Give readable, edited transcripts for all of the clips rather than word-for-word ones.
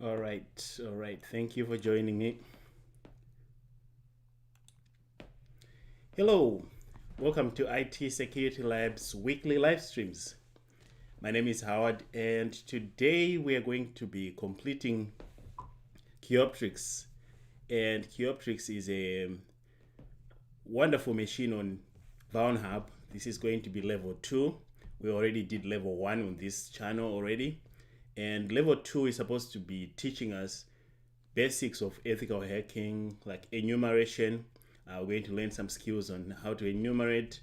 All right. Thank you for joining me. Hello, welcome to IT Security Lab's weekly live streams. My name is Howard, and today we are going to be completing Kioptrix. And Kioptrix is a wonderful machine on VownHub. This is going to be level 2. We already did level 1 on this channel already. And level 2 is supposed to be teaching us basics of ethical hacking, like enumeration. We're going to learn some skills on how to enumerate,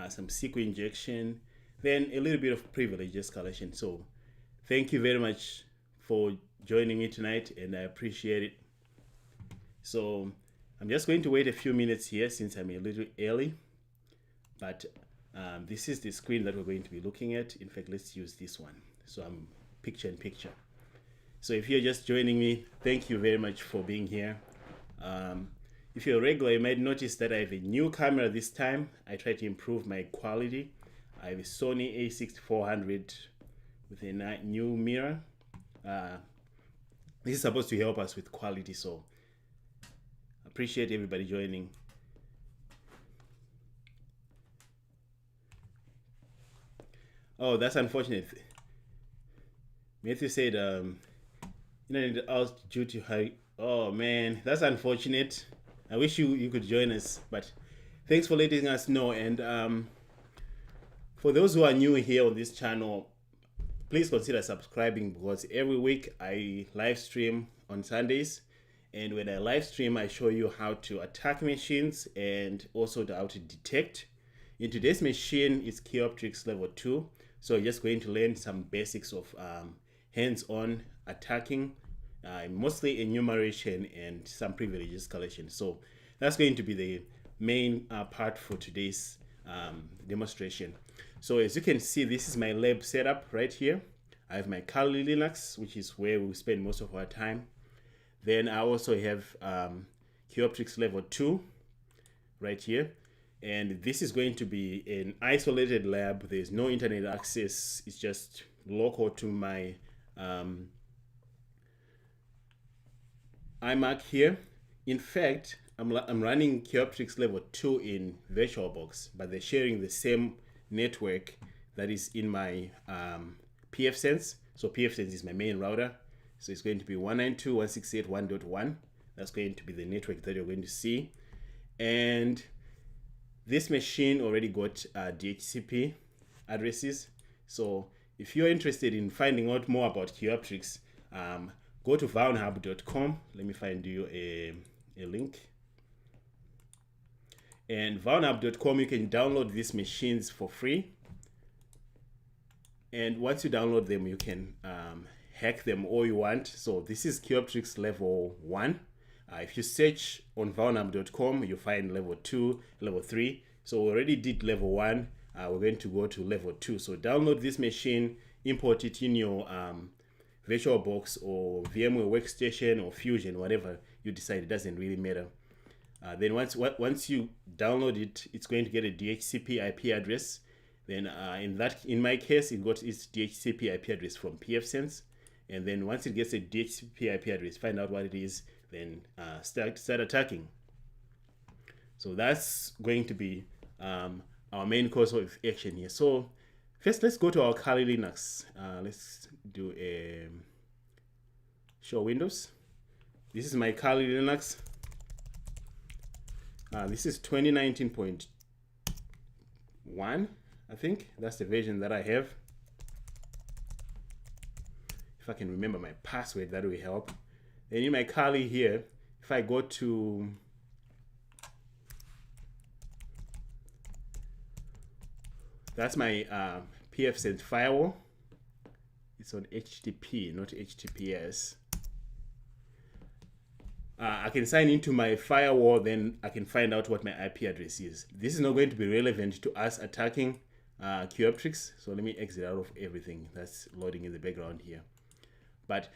some SQL injection, then a little bit of privilege escalation. So thank you very much for joining me tonight, and I appreciate it. So I'm just going to wait a few minutes here since I'm a little early, but this is the screen that we're going to be looking at. In fact, let's use this one. So I'm picture in picture. So if you're just joining me, thank you very much for being here. If you're a regular, you might notice that I have a new camera this time. I try to improve my quality. I have a Sony a6400 with a new mirror. This is supposed to help us with quality, so appreciate everybody joining. Oh, that's unfortunate. Matthew said, internet out due to high. Oh man, that's unfortunate. I wish you could join us, but thanks for letting us know. And for those who are new here on this channel, please consider subscribing, because every week I live stream on Sundays, and when I live stream I show you how to attack machines and also how to detect. In today's machine is Kioptrix level 2, so you're just going to learn some basics of hands-on attacking, mostly enumeration and some privilege escalation. So that's going to be the main part for today's demonstration. So as you can see, this is my lab setup right here. I have my Kali Linux, which is where we spend most of our time. Then I also have Kioptrix level 2 right here. And this is going to be an isolated lab. There's no internet access. It's just local to my iMac here. In fact, I'm running Kioptrix level 2 in VirtualBox, but they're sharing the same network that is in my pfSense. So pfSense is my main router. So it's going to be 192.168.1.1. That's going to be the network that you're going to see. And this machine already got DHCP addresses. So if you're interested in finding out more about Kioptrix, go to VownHub.com. Let me find you a link. And VownHub.com, you can download these machines for free. And once you download them, you can hack them all you want. So this is Kioptrix level 1. If you search on VownHub.com, you find level 2, level 3. So we already did level 1. We're going to go to level 2. So download this machine, import it in your VirtualBox or VMware Workstation or Fusion, whatever you decide. It doesn't really matter. Then once you download it, it's going to get a DHCP IP address. Then in my case, it got its DHCP IP address from pfSense. And then once it gets a DHCP IP address, find out what it is, then start attacking. So that's going to be our main course of action here. So first, let's go to our Kali Linux. Let's do a show Windows. This is my Kali Linux. This is 2019.1, I think. That's the version that I have. If I can remember my password, that will help. Then in my Kali here, if I go to that's my pfSense firewall. It's on HTTP, not HTTPS. I can sign into my firewall, then I can find out what my IP address is. This is not going to be relevant to us attacking Kioptrix. So let me exit out of everything that's loading in the background here. But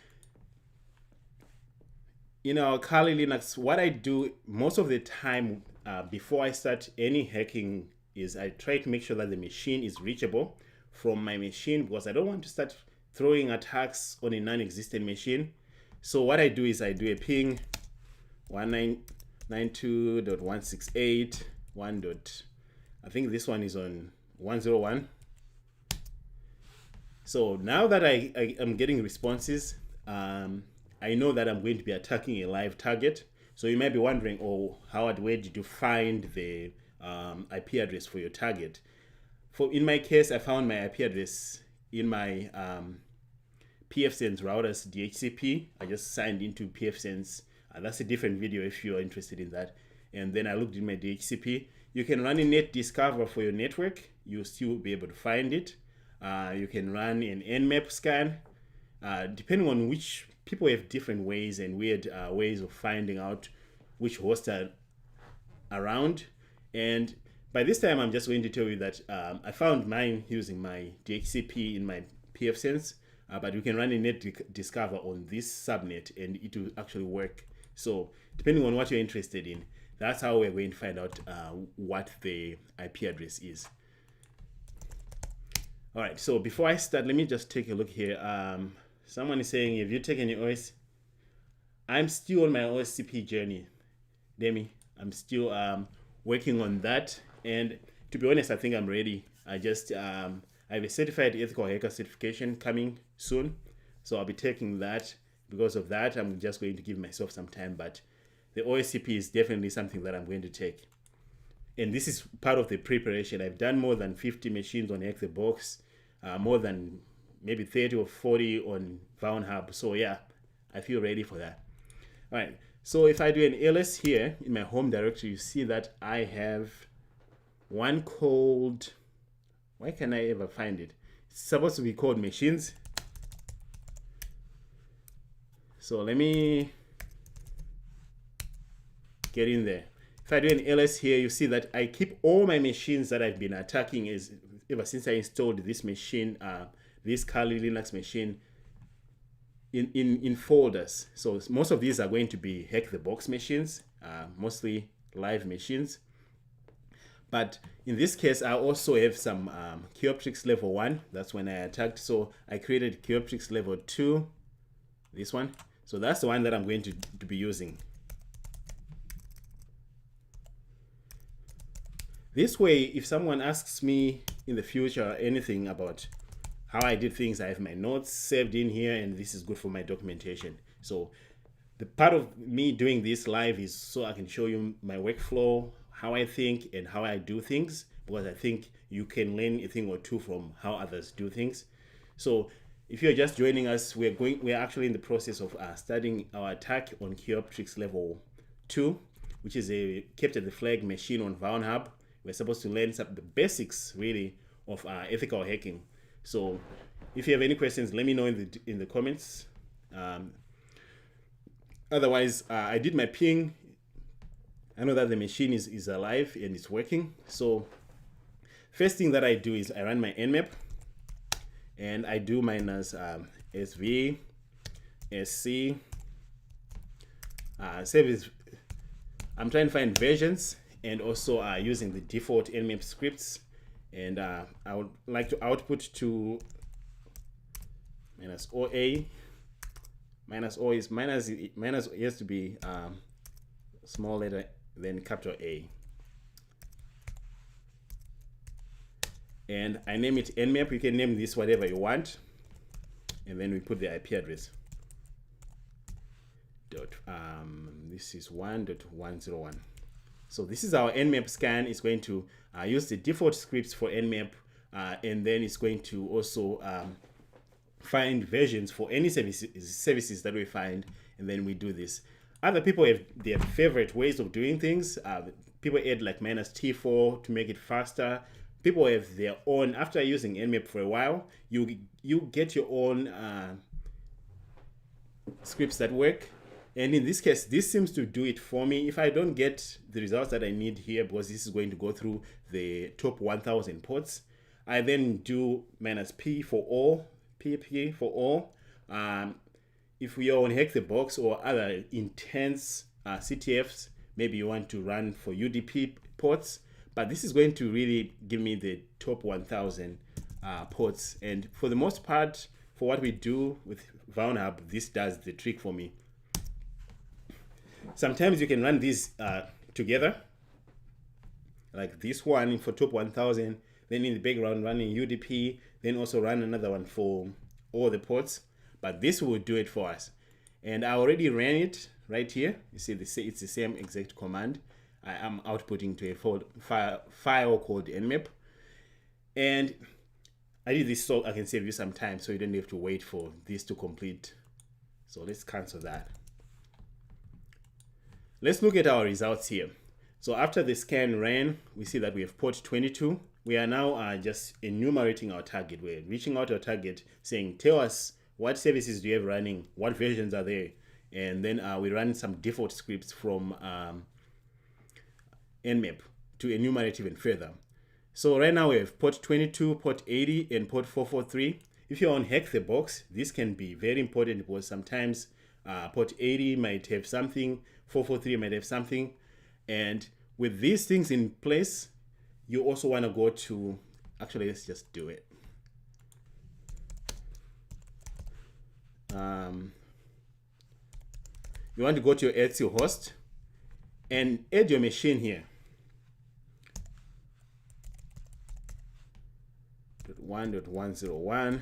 in our Kali Linux, what I do most of the time before I start any hacking is I try to make sure that the machine is reachable from my machine, because I don't want to start throwing attacks on a non-existent machine. So what I do is I do a ping 192.168.1. I think this one is on 101. So now that I am getting responses, I know that I'm going to be attacking a live target. So you might be wondering, oh, Howard, where did you find the IP address for your target? In my case, I found my IP address in my pfSense routers DHCP. I just signed into pfSense. That's a different video if you're interested in that. And then I looked in my DHCP. You can run a net discover for your network. You'll still be able to find it. You can run an nmap scan. Depending on which, people have different ways and weird ways of finding out which hosts are around. And by this time, I'm just going to tell you that I found mine using my DHCP in my pfSense, but you can run a net discover on this subnet and it will actually work. So depending on what you're interested in, that's how we're going to find out what the IP address is. All right, so before I start, let me just take a look here. Someone is saying, have you taken your OS? I'm still on my OSCP journey, Demi. I'm still working on that. And to be honest, I think I'm ready. I have a certified ethical hacker certification coming soon. So I'll be taking that. Because of that, I'm just going to give myself some time. But the OSCP is definitely something that I'm going to take. And this is part of the preparation. I've done more than 50 machines on Hack the Box, more than maybe 30 or 40 on VownHub. So yeah, I feel ready for that. All right, so if I do an ls here in my home directory, you see that I have one called, why can I ever find it? It's supposed to be called machines. So let me get in there. If I do an ls here, you see that I keep all my machines that I've been attacking ever since I installed this machine, this Kali Linux machine, in folders. So most of these are going to be Hack the Box machines, mostly live machines. But in this case, I also have some Kioptrix level 1. That's when I attacked. So I created Kioptrix level 2, this one. So that's the one that I'm going to be using. This way, if someone asks me in the future anything about how I did things, I have my notes saved in here, and this is good for my documentation. So the part of me doing this live is so I can show you my workflow, how I think and how I do things, because I think you can learn a thing or two from how others do things. So if you're just joining us, we're actually in the process of starting our attack on Kioptrix level 2, which is a capture the flag machine on VownHub. We're supposed to learn the basics, really, of ethical hacking. So if you have any questions, let me know in the comments. Otherwise, I did my ping. I know that the machine is alive and it's working. So first thing that I do is I run my nmap. And I do minus SV, SC, service. I'm trying to find versions, and also using the default nmap scripts, and I would like to output to minus OA. Minus O is minus has to be small letter, then capital A. And I name it nmap. You can name this whatever you want, and then we put the IP address. This is 1.101. So this is our nmap scan. It's going to use the default scripts for nmap, and then it's going to also find versions for any services that we find, and then we do this. Other people have their favorite ways of doing things. People add like minus T4 to make it faster. People have their own. After using nmap for a while, you get your own scripts that work. And in this case, this seems to do it for me. If I don't get the results that I need here, because this is going to go through the top 1000 ports, I then do minus P for all, PP for all. If we are on Hack the Box or other intense CTFs, maybe you want to run for UDP ports, but this is going to really give me the top 1000 ports. And for the most part, for what we do with Hub, this does the trick for me. Sometimes you can run these together, like this one for top 1000, then in the background running UDP, then also run another one for all the ports. But this will do it for us. And I already ran it right here. You see, it's the same exact command. I am outputting to a file called nmap. And I did this so I can save you some time, so you don't have to wait for this to complete. So let's cancel that. Let's look at our results here. So after the scan ran, we see that we have port 22. We are now just enumerating our target. We're reaching out to our target saying, tell us what services do you have running, what versions are there, and then we run some default scripts from nmap to enumerate even further. So right now we have port 22, port 80, and port 443. If you're on Hack the Box, this can be very important because sometimes port 80 might have something, 443 might have something, and with these things in place, you also want to go to, actually let's just do it. You want to go to your Etsy host and add your machine here. .1.101.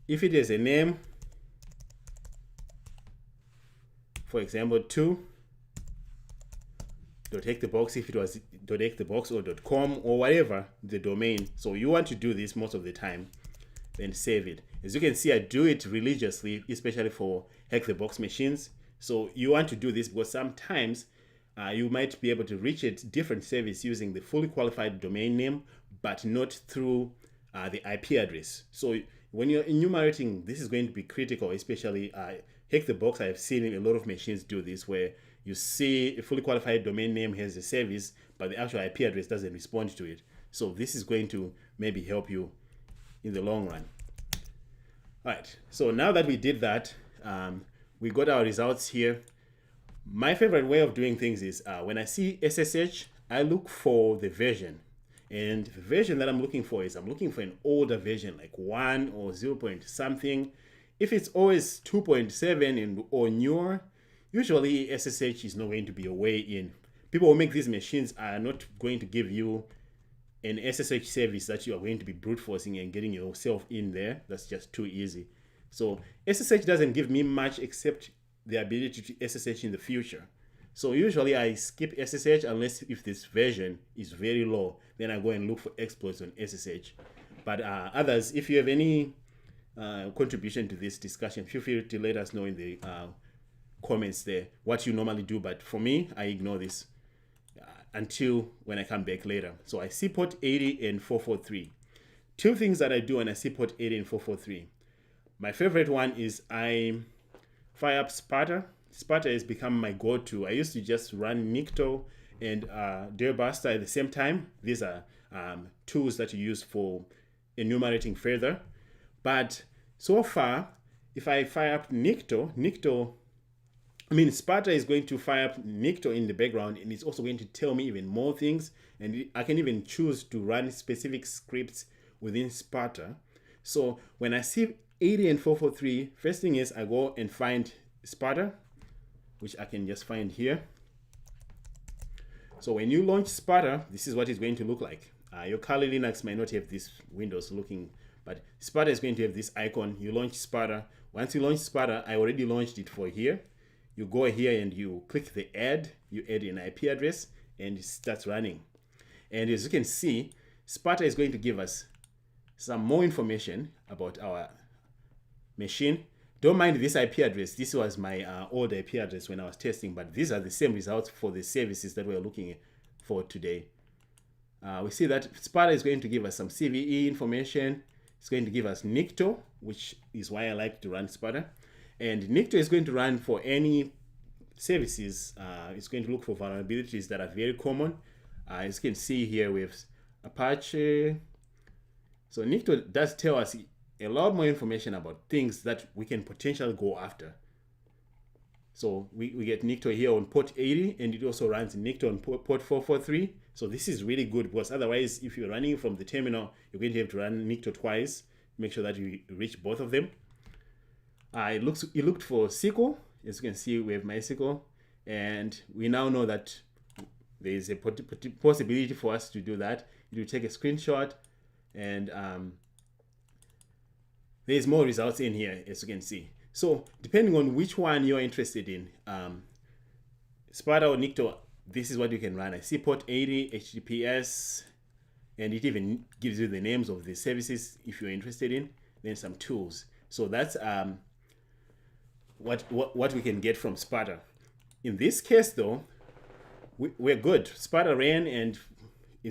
If it has a name, for example 2, .hack the box, if it was .hack the box or .com or whatever the domain. So you want to do this most of the time, then save it. As you can see, I do it religiously, especially for Hack the Box machines. So you want to do this because sometimes you might be able to reach a different service using the fully qualified domain name, but not through the IP address. So when you're enumerating, this is going to be critical, especially Hack the Box. I have seen a lot of machines do this where you see a fully qualified domain name has a service, but the actual IP address doesn't respond to it. So this is going to maybe help you in the long run. All right, so now that we did that, we got our results here. My favorite way of doing things is when I see SSH, I look for the version. And the version that I'm looking for is I'm looking for an older version, like 1 or 0 point something. If it's always 2.7 and or newer, usually SSH is not going to be a way in. People who make these machines are not going to give you an SSH service that you are going to be brute forcing and getting yourself in there. That's just too easy. So SSH doesn't give me much except the ability to SSH in the future. So usually I skip SSH unless if this version is very low, then I go and look for exploits on SSH. But others, if you have any contribution to this discussion, feel free to let us know in the comments there what you normally do. But for me, I ignore this until when I come back later. So I see port 80 and 443. Two things that I do when I see port 80 and 443. My favorite one is I fire up Sparta. Sparta has become my go-to. I used to just run Nikto and Dearbuster at the same time. These are tools that you use for enumerating further. But so far, if I fire up Sparta is going to fire up Nikto in the background, and it's also going to tell me even more things. And I can even choose to run specific scripts within Sparta. So when I see 80 and 443, first thing is I go and find Sparta, which I can just find here. So when you launch Sparta, this is what it's going to look like. Your Kali Linux might not have this Windows looking, but Sparta is going to have this icon. You launch Sparta. Once you launch Sparta, I already launched it for here. You go here and you click the add, you add an IP address, and it starts running. And as you can see, Sparta is going to give us some more information about our machine. Don't mind this IP address. This was my old IP address when I was testing, but these are the same results for the services that we're looking for today. We see that Sparta is going to give us some CVE information. It's going to give us Nikto, which is why I like to run Sparta. And Nikto is going to run for any services. It's going to look for vulnerabilities that are very common. As you can see here, we have Apache. So Nikto does tell us a lot more information about things that we can potentially go after. So we get Nikto here on port 80, and it also runs Nikto on port 443. So this is really good because otherwise, if you're running from the terminal, you're going to have to run Nikto twice. Make sure that you reach both of them. It looked for SQL. As you can see, we have MySQL, and we now know that there is a possibility for us to do that. You take a screenshot, and there's more results in here, as you can see. So depending on which one you're interested in, Sparta or Nikto, this is what you can run. I see port 80, HTTPS, and it even gives you the names of the services if you're interested in. Then some tools. So that's what we can get from Sparta. In this case, though, we're good. Sparta ran, and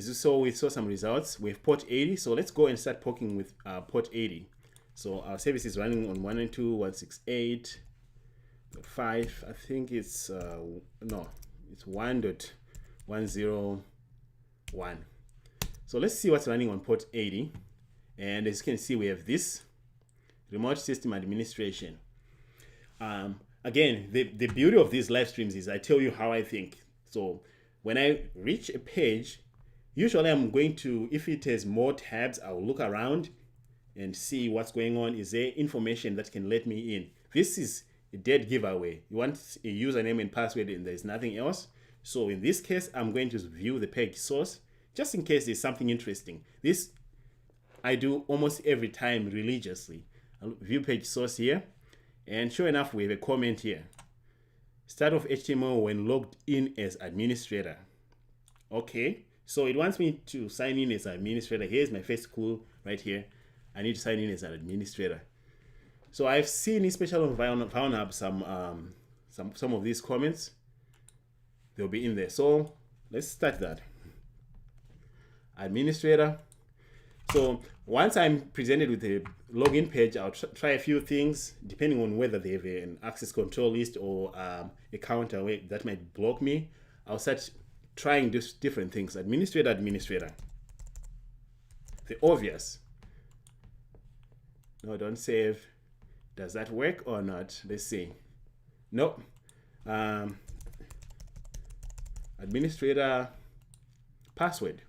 so we saw some results. We have port 80, so let's go and start poking with port 80. So our service is running on 192.168.5. I think it's no, it's 1.101. So let's see what's running on port 80. And as you can see, we have this remote system administration. Again, the beauty of these live streams is I tell you how I think. So when I reach a page, usually I'm going to, if it has more tabs, I'll look around and see what's going on. Is there information that can let me in? This is a dead giveaway. You want a username and password and there's nothing else. So in this case, I'm going to view the page source just in case there's something interesting. This I do almost every time religiously. I'll view page source here, and sure enough, we have a comment here. Start of HTML when logged in as administrator. Okay, so it wants me to sign in as an administrator. Here's my first clue right here. I need to sign in as an administrator. So I've seen, especially on VownHub, some of these comments. They'll be in there. So let's start that. Administrator. So once I'm presented with a login page, I'll try a few things depending on whether they have an access control list or a counter that might block me. I'll start trying different things. Administrator. The obvious. No, don't save. Does that work or not? Let's see. Nope. Administrator password.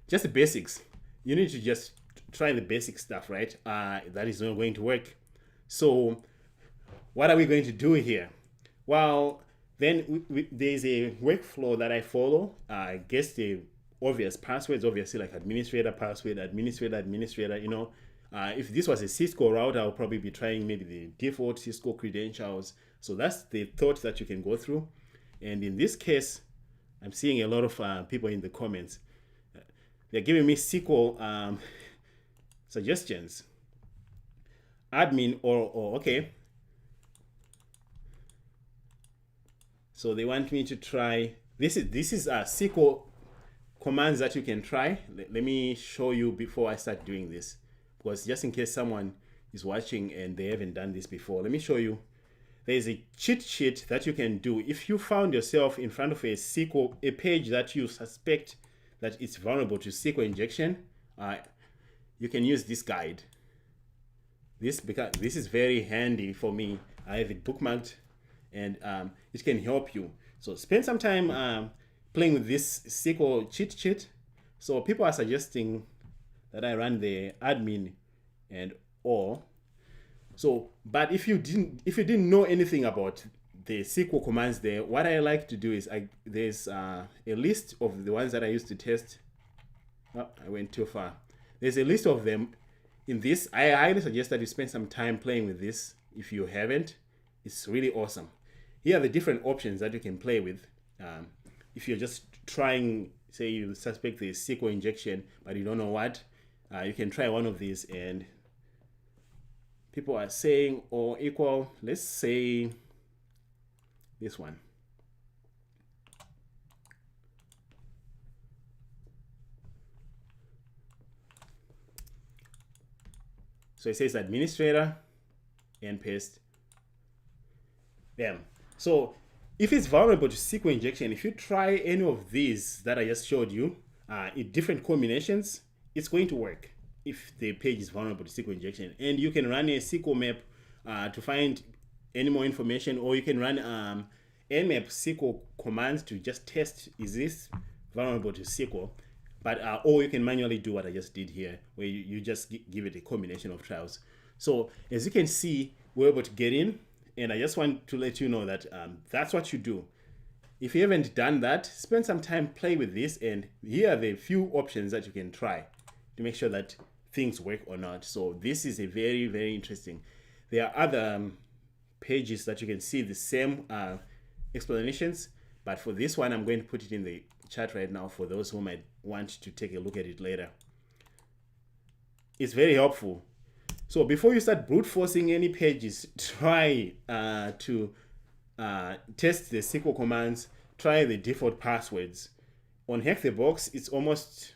Just the basics. You need to just try the basic stuff, right? That is not going to work. So what are we going to do here? Well, then there's a workflow that I follow. I guess the obvious passwords, obviously, like administrator password, administrator, you know. If this was a Cisco route, I'll probably be trying maybe the default Cisco credentials. So that's the thought that you can go through. And in this case, I'm seeing a lot of people in the comments. They're giving me SQL suggestions. Admin or okay. So they want me to try. This is SQL commands that you can try. Let me show you before I start doing this, because just in case someone is watching and they haven't done this before, let me show you. There's a cheat sheet that you can do if you found yourself in front of a page that you suspect that it's vulnerable to SQL injection. You can use this guide. This is very handy for me. I have it bookmarked, and it can help you. So spend some time playing with this SQL cheat sheet. So people are suggesting that I run the admin and all. So, but if you didn't know anything about the SQL commands there, what I like to do is there's a list of the ones that I used to test. Oh, I went too far. There's a list of them. In this, I highly suggest that you spend some time playing with this. If you haven't, it's really awesome. Here are the different options that you can play with. If you're just trying, say you suspect the SQL injection, but you don't know what, you can try one of these, and people are saying or equal, let's say this one. So it says administrator and paste them. So if it's vulnerable to SQL injection, if you try any of these that I just showed you in different combinations, it's going to work if the page is vulnerable to SQL injection. And you can run a SQL map to find any more information, or you can run nmap SQL commands to just test, is this vulnerable to SQL? But or you can manually do what I just did here, where you just give it a combination of trials. So as you can see, we're able to get in, and I just want to let you know that that's what you do. If you haven't done that, spend some time play with this, and here are the few options that you can try to make sure that things work or not. So this is a very, very interesting. There are other pages that you can see the same explanations, but for this one, I'm going to put it in the chat right now for those who might want to take a look at it later. It's very helpful. So before you start brute forcing any pages, try to test the SQL commands, try the default passwords. On Hack the Box, it's almost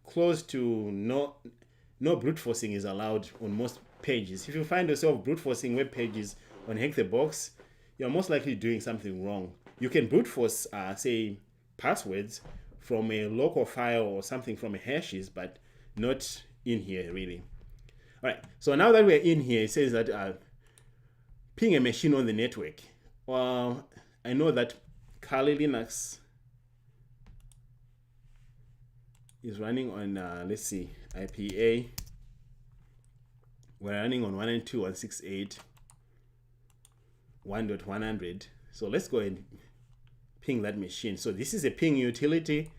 close to no brute forcing is allowed on most pages. If you find yourself brute forcing web pages on Hack the Box, you're most likely doing something wrong. You can brute force, say, passwords from a local file or something from a hashes, but not in here really. All right, so now that we're in here, it says that ping a machine on the network. Well, I know that Kali Linux is running on, let's see, IPA. We're running on 192.168.1.100. So let's go and ping that machine. So this is a ping utility.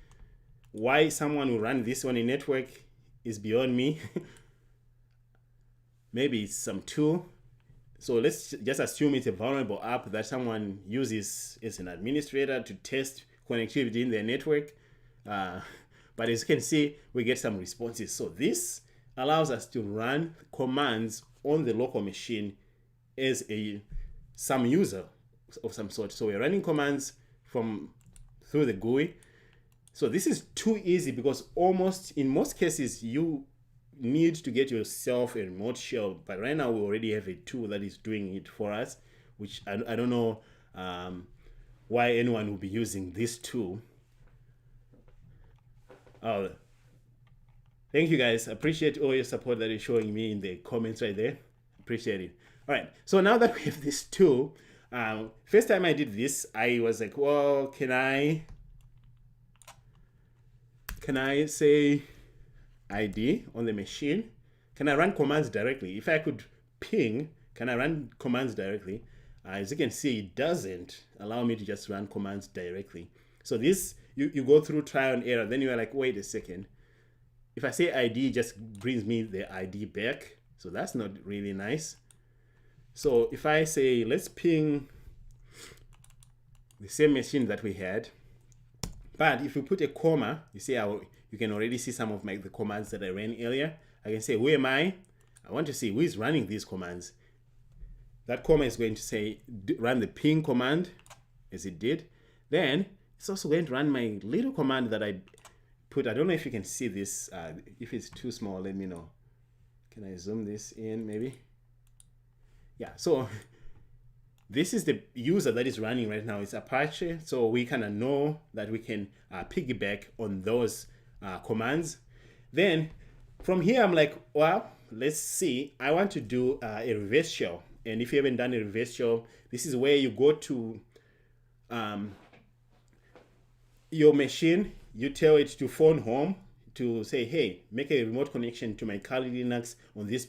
Why someone will run this on a network is beyond me. Maybe it's some tool. So let's just assume it's a vulnerable app that someone uses as an administrator to test connectivity in their network. But as you can see, we get some responses. So this allows us to run commands on the local machine as some user of some sort. So we're running commands through the GUI. So this is too easy because in most cases you need to get yourself a remote shell, but right now we already have a tool that is doing it for us, which I don't know why anyone will be using this tool. Thank you guys. Appreciate all your support that you're showing me in the comments right there. Appreciate it. All right, so now that we have this tool, first time I did this, I was like, well, can I say ID on the machine? Can I run commands directly? If I could ping, can I run commands directly? As you can see, it doesn't allow me to just run commands directly. So this, you go through trial and error, then you're like, wait a second. If I say ID, it just brings me the ID back. So that's not really nice. So if I say, let's ping the same machine that we had, but if you put a comma, you see you can already see some of the commands that I ran earlier. I can say, who am I? I want to see who is running these commands. That comma is going to say, run the ping command, as it did. Then it's also going to run my little command that I put. I don't know if you can see this. If it's too small, let me know. Can I zoom this in maybe? Yeah, so this is the user that is running right now. It's Apache, so we kind of know that we can piggyback on those commands. Then from here, I'm like, well, let's see. I want to do a reverse shell. And if you haven't done a reverse shell, this is where you go to your machine. You tell it to phone home to say, hey, make a remote connection to my Kali Linux on this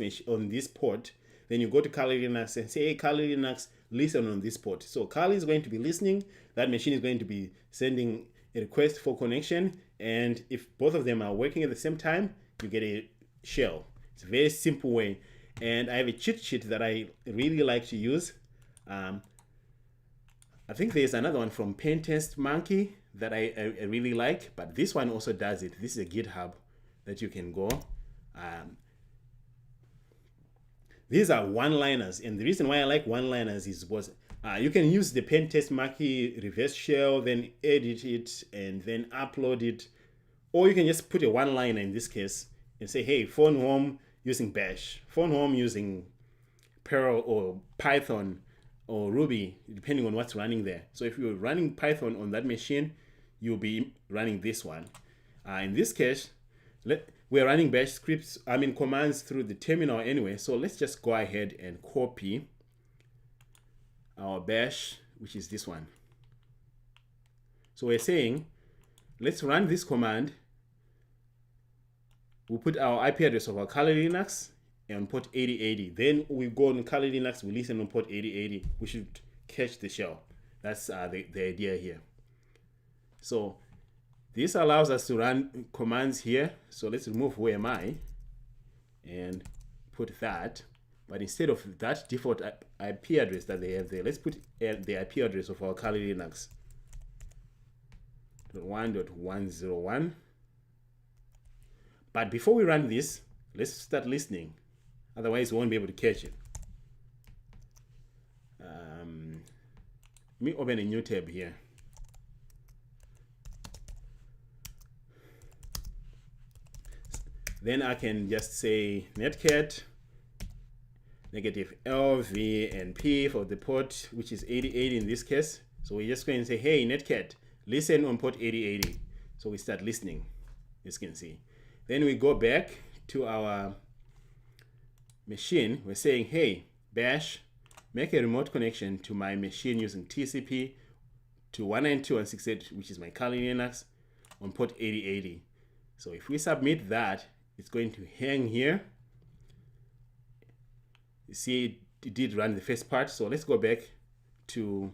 port. Then you go to Kali Linux and say, hey, Kali Linux, listen on this port. So Kali is going to be listening. That machine is going to be sending a request for connection. And if both of them are working at the same time, you get a shell. It's a very simple way. And I have a cheat sheet that I really like to use. I think there's another one from Pentest Monkey that I really like, but this one also does it. This is a GitHub that you can go. These are one-liners, and the reason why I like one-liners is because you can use the Pentest Monkey reverse shell, then edit it, and then upload it. Or you can just put a one-liner in this case and say, hey, phone home using Bash, phone home using Perl or Python or Ruby, depending on what's running there. So if you're running Python on that machine, you'll be running this one. In this case, we're running Bash scripts, commands through the terminal anyway. So let's just go ahead and copy our Bash, which is this one. So we're saying, let's run this command. We'll put our IP address of our Kali Linux on port 8080. Then we go on Kali Linux, we listen on port 8080. We should catch the shell. That's the idea here. So this allows us to run commands here. So let's remove where am I and put that. But instead of that default IP address that they have there, let's put the IP address of our Kali Linux. 1.1.101. But before we run this, let's start listening. Otherwise, we won't be able to catch it. Let me open a new tab here. Then I can just say netcat negative LV and P for the port, which is 8080 in this case. So we're just going to say, hey, netcat, listen on port 8080. So we start listening, as you can see. Then we go back to our machine. We're saying, hey, bash, make a remote connection to my machine using TCP to 192.168, which is my Kali Linux, on port 8080. So if we submit that, it's going to hang here. You see, it did run the first part. So let's go back to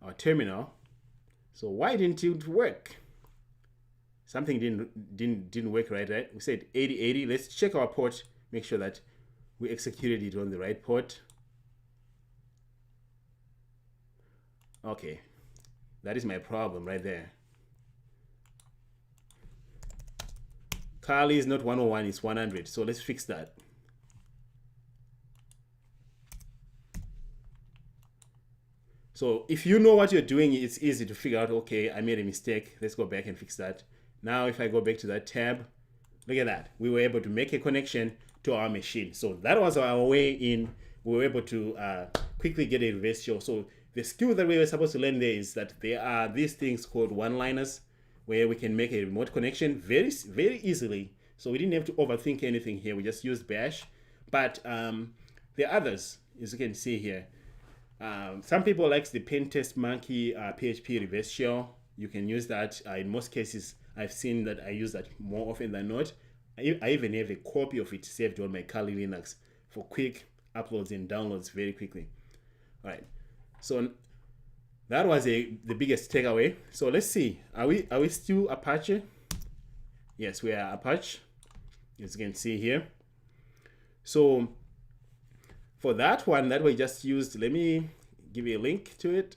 our terminal. So why didn't it work? Something didn't work right? We said 8080. Let's check our port, make sure that we executed it on the right port. Okay, that is my problem right there. Kali is not 101, it's 100. So let's fix that. So if you know what you're doing, it's easy to figure out, okay, I made a mistake. Let's go back and fix that. Now, if I go back to that tab, look at that. We were able to make a connection to our machine. So that was our way in. We were able to quickly get a reverse shell. So the skill that we were supposed to learn there is that there are these things called one-liners where we can make a remote connection very, very easily. So we didn't have to overthink anything here. We just used bash. But the others, as you can see here, some people like the pen test monkey PHP reverse shell. You can use that. In most cases, I've seen that I use that more often than not. I even have a copy of it saved on my Kali Linux for quick uploads and downloads very quickly. All right. So that was the biggest takeaway. So let's see. Are we still Apache? Yes, we are Apache. As you can see here. So for that one that we just used, let me give you a link to it.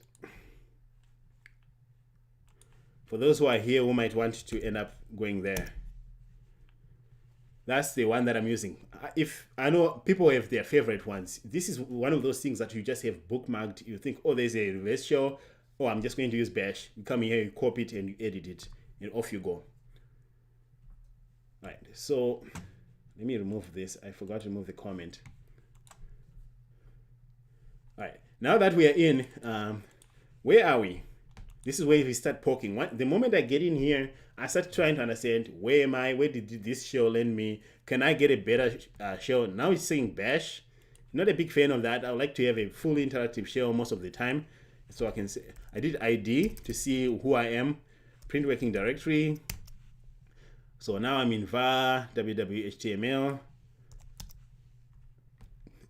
For those who are here who might want to end up going there. That's the one that I'm using. If I know people have their favorite ones, this is one of those things that you just have bookmarked. You think, oh, there's a reverse shell. Oh, I'm just going to use bash. You come here, you copy it, and you edit it, and off you go. All right, so let me remove this. I forgot to remove the comment. All right, now that we are in, where are we? This is where we start poking. The moment I get in here, I start trying to understand, where am I? Where did this shell land me? Can I get a better shell? Now it's saying bash. Not a big fan of that. I would like to have a fully interactive shell most of the time. So I can say, I did ID to see who I am. Print working directory. So now I'm in var www.html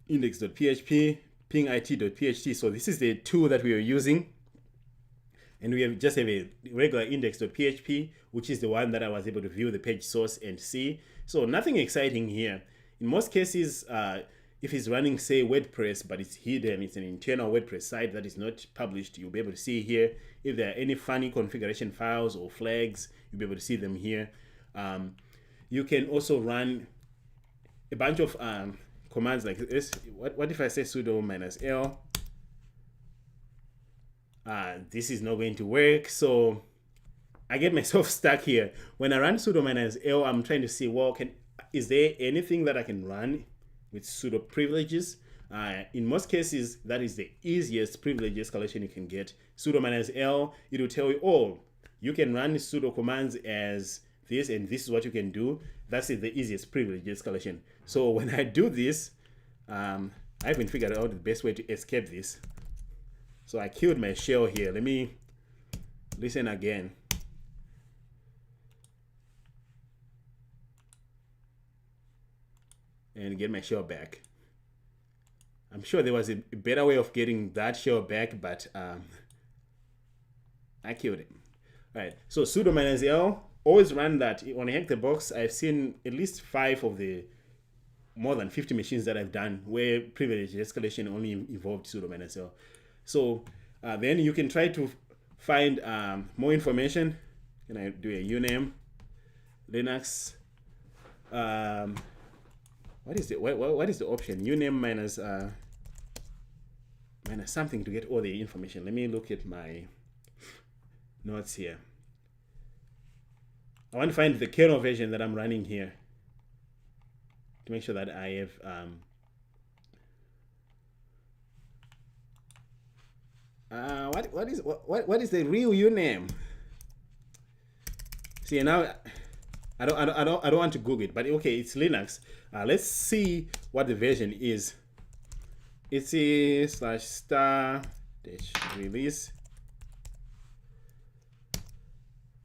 index.php pingit.pht. So this is the tool that we are using. And we just have a regular index.php, which is the one that I was able to view the page source and see. So nothing exciting here. In most cases, if it's running, say, WordPress, but it's hidden, it's an internal WordPress site that is not published, you'll be able to see here. If there are any funny configuration files or flags, you'll be able to see them here. You can also run a bunch of commands like this. What if I say sudo -l? This is not going to work, so I get myself stuck here. When I run sudo -l, I'm trying to see, well, is there anything that I can run with sudo privileges? In most cases, that is the easiest privilege escalation you can get. Sudo -l, it will tell you, oh, you can run sudo commands as this, and this is what you can do. That's the easiest privilege escalation. So when I do this, I haven't figured out the best way to escape this. So I killed my shell here. Let me listen again. and get my shell back. I'm sure there was a better way of getting that shell back, but I killed it. All right, so sudo -l, always run that. On a hack the box, I've seen at least 5 of the more than 50 machines that I've done where privilege escalation only involved sudo -l. So then you can try to find more information. Can I do a uname Linux? What is the option? Uname minus something to get all the information. Let me look at my notes here. I want to find the kernel version that I'm running here to make sure that I have what is the real uname? See, now I don't want to Google it, but okay, it's Linux. Let's see what the version is. It's /star-release.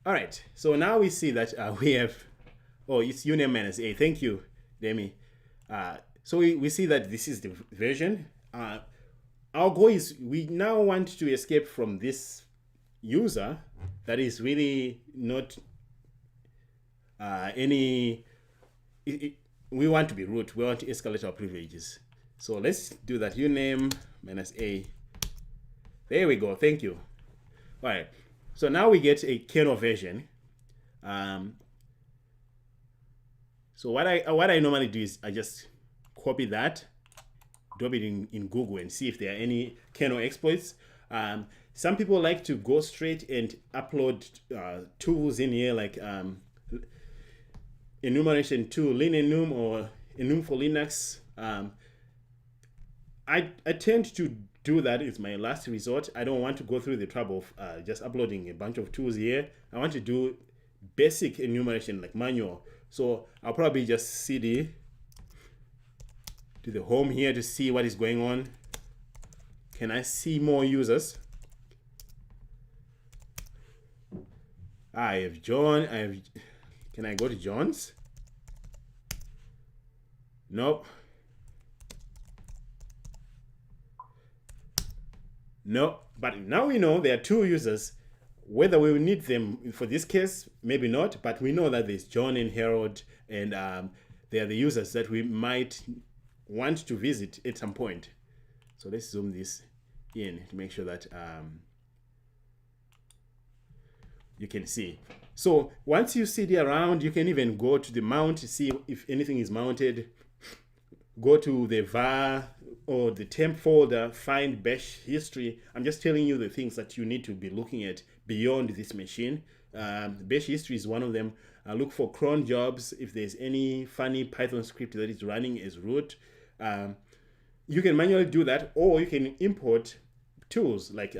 All right, so now we see that we have, oh, it's uname -a. Thank you, Demi. So we see that this is the version. Our goal is we now want to escape from this user that is really not we want to be root. We want to escalate our privileges. So let's do that. Uname -a. There we go. Thank you. All right. So now we get a kernel version. So what I normally do is I just copy that, drop it in Google, and see if there are any kernel exploits. Some people like to go straight and upload tools in here, like enumeration tool, linenum or enum for Linux. I tend to do that. It's my last resort. I don't want to go through the trouble of just uploading a bunch of tools here. I want to do basic enumeration, like manual. So I'll probably just cd to the home here to see what is going on. Can I see more users? I have John. Can I go to John's? Nope. No, but now we know there are 2 users. Whether we will need them for this case, maybe not, but we know that there's John and Harold, and they are the users that we might want to visit at some point. So let's zoom this in to make sure that you can see. So once you CD around, you can even go to the mount to see if anything is mounted. Go to the var or the temp folder, find bash history. I'm just telling you the things that you need to be looking at beyond this machine. Bash history is one of them. Look for cron jobs if there's any funny Python script that is running as root. You can manually do that, or you can import tools like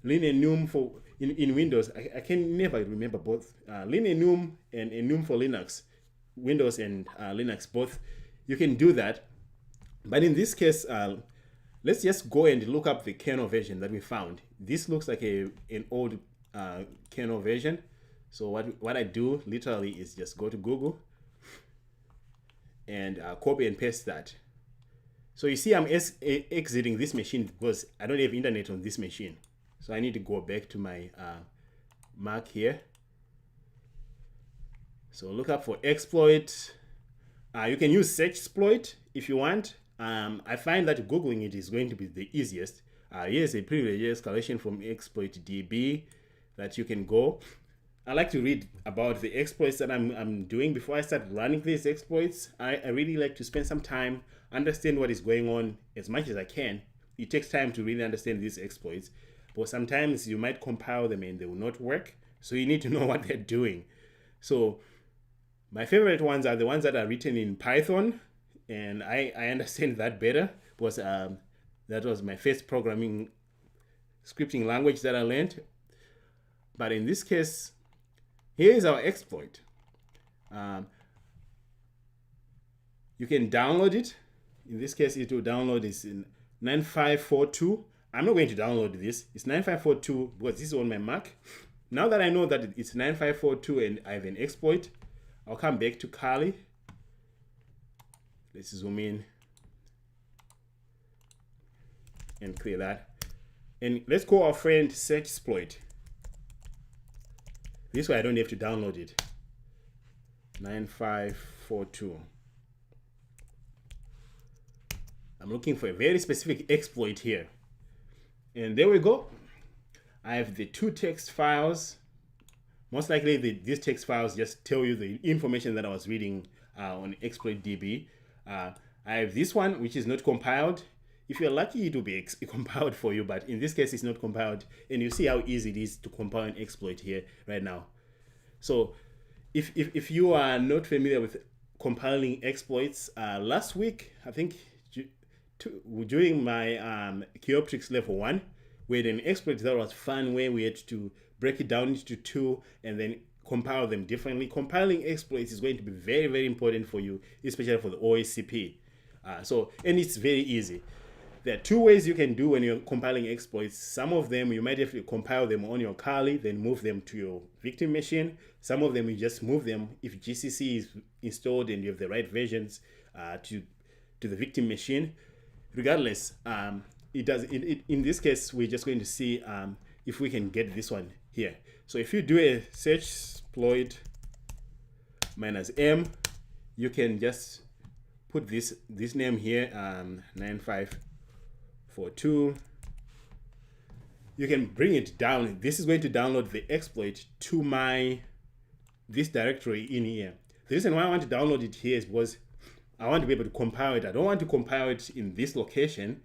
linenum for in Windows. I can never remember both. Linenum and enum for Linux, Windows and Linux both. You can do that, but in this case, let's just go and look up the kernel version that we found. This looks like an old kernel version. So what I do literally is just go to Google and copy and paste that. So you see I'm exiting this machine because I don't have internet on this machine. So I need to go back to my Mac here. So look up for exploit. You can use sexploit if you want. I find that Googling it is going to be the easiest. Here's a privilege escalation from exploit DB that you can go. I like to read about the exploits that I'm doing before I start running these exploits. I really like to spend some time, understand what is going on as much as I can. It takes time to really understand these exploits, but sometimes you might compile them and they will not work. So you need to know what they're doing. So my favorite ones are the ones that are written in Python, and I understand that better because that was my first programming scripting language that I learned. But in this case, here is our exploit. You can download it. In this case, it will download this in 9542. I'm not going to download this. It's 9542 because this is on my Mac. Now that I know that it's 9542 and I have an exploit, I'll come back to Kali. Let's zoom in and clear that. And let's call our friend search exploit. This way I don't have to download it. 9542. I'm looking for a very specific exploit here. And there we go. I have the two text files. Most likely these text files just tell you the information that I was reading on exploit DB. I have this one, which is not compiled. If you're lucky, it will be compiled for you, but in this case, it's not compiled. And you see how easy it is to compile an exploit here right now. So if you are not familiar with compiling exploits, last week, I think during my Kioptrix level 1, we had an exploit that was fun where we had to break it down into two and then compile them differently. Compiling exploits is going to be very, very important for you, especially for the OSCP. And it's very easy. There are two ways you can do when you're compiling exploits. Some of them you might have to compile them on your Kali, then move them to your victim machine. Some of them you just move them if GCC is installed and you have the right versions to the victim machine. Regardless, in this case, we're just going to see if we can get this one here. So if you do a search exploit -m, you can just put this name here, 9542. You can bring it down. This is going to download the exploit to this directory in here. The reason why I want to download it here is because I want to be able to compile it. I don't want to compile it in this location.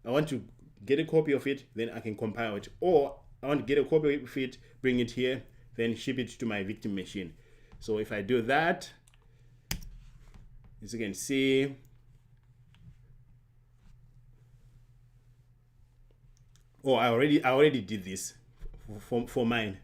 I want to get a copy of it, then I can compile it. Or I want to get a copy of it, bring it here, then ship it to my victim machine. So if I do that, as you can see, I already did this for mine.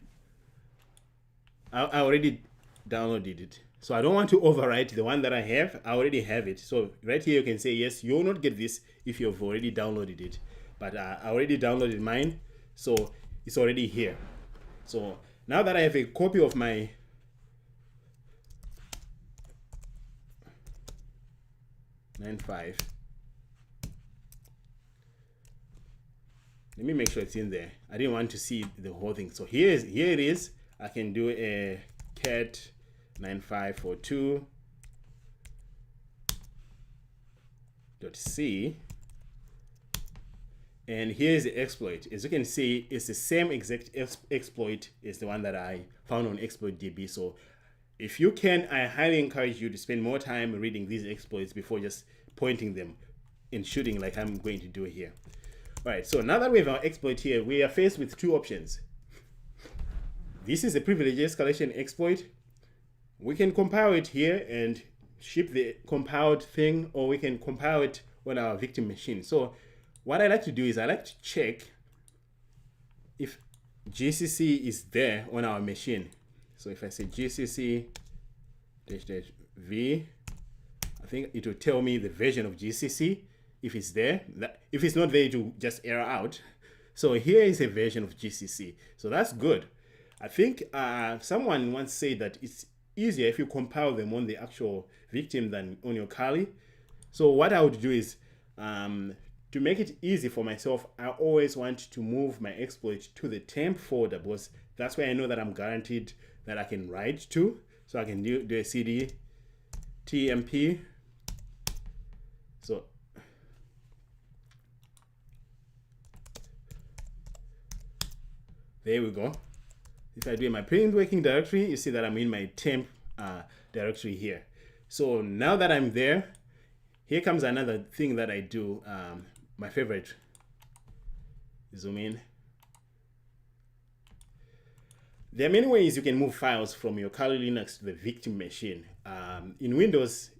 I already downloaded it. So I don't want to overwrite the one that I have. I already have it. So right here you can say, yes, you will not get this if you've already downloaded it. But I already downloaded mine, so it's already here. So now that I have a copy of my .95, let me make sure it's in there. I didn't want to see the whole thing. So here it is. I can do a cat 9542.c, and here's the exploit. As you can see, it's the same exact exploit as the one that I found on exploit DB. So if you can, I highly encourage you to spend more time reading these exploits before just pointing them and shooting like I'm going to do here. All right, so now that we have our exploit here, we are faced with two options. This is a privilege escalation exploit. We can compile it here and ship the compiled thing, or we can compile it on our victim machine. So what I like to do is I like to check if GCC is there on our machine. So if I say GCC -v, I think it will tell me the version of GCC if it's there. If it's not there, it will just error out. So here is a version of GCC. So that's good. I think someone once said that it's easier if you compile them on the actual victim than on your Kali. So what I would do is, to make it easy for myself, I always want to move my exploit to the temp folder, because that's where I know that I'm guaranteed that I can write to. So I can do a cd tmp. So there we go. If I do in my print working directory, you see that I'm in my temp directory here. So now that I'm there, here comes another thing that I do. My favorite. Zoom in. There are many ways you can move files from your Kali Linux to the victim machine. In Windows,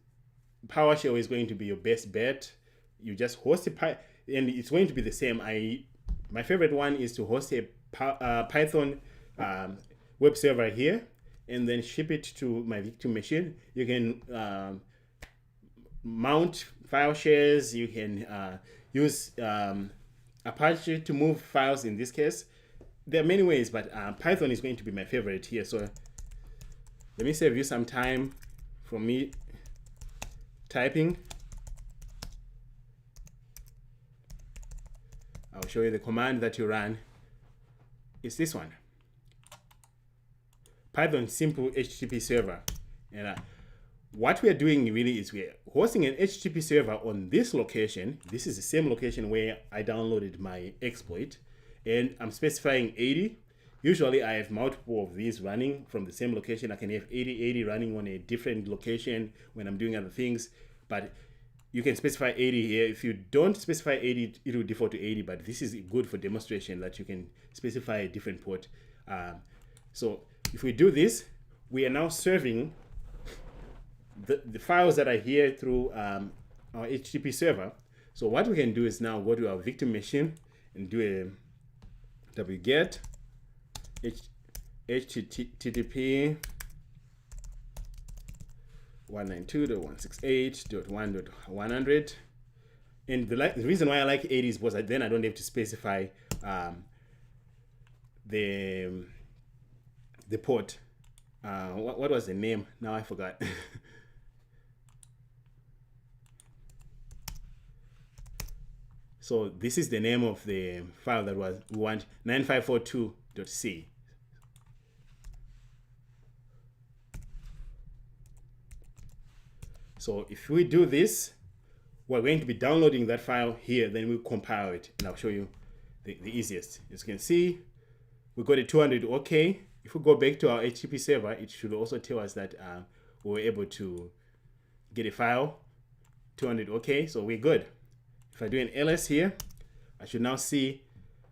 PowerShell is going to be your best bet. You just host and it's going to be the same. My favorite one is to host a Python web server here and then ship it to my victim machine. You can mount file shares. You can use Apache to move files in this case. There are many ways, but Python is going to be my favorite here. So let me save you some time from me typing. I'll show you the command that you run. It's this one. Python simple HTTP server. And what we are doing really is we're hosting an HTTP server on this location. This is the same location where I downloaded my exploit. And I'm specifying 80. Usually I have multiple of these running from the same location. I can have 80 running on a different location when I'm doing other things. But you can specify 80 here. If you don't specify 80, it will default to 80. But this is good for demonstration that you can specify a different port. So if we do this, we are now serving the files that are here through our HTTP server. So what we can do is now go to our victim machine and do a wget http 192.168.1.100. And the reason why I like 80 is because then I don't have to specify the port. What was the name? Now I forgot. So this is the name of the file that we want 9542.c. So if we do this, we're going to be downloading that file here, then we'll compile it, and I'll show you the easiest. As you can see, we got a 200 OK. If we go back to our HTTP server, it should also tell us that we were able to get a file 200 OK, so we're good. If I do an ls here, I should now see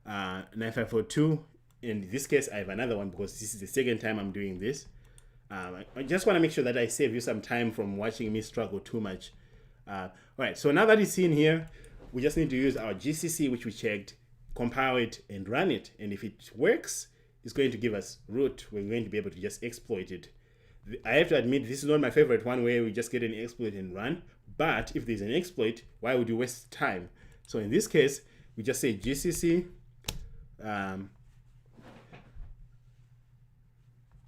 9542. In this case, I have another one because this is the second time I'm doing this. I just want to make sure that I save you some time from watching me struggle too much. All right, so now that it's in here, we just need to use our GCC, which we checked, compile it, and run it. And if it works, it's going to give us root. We're going to be able to just exploit it. I have to admit, this is not my favorite one where we just get an exploit and run. But if there's an exploit, why would you waste time? So in this case, we just say GCC, then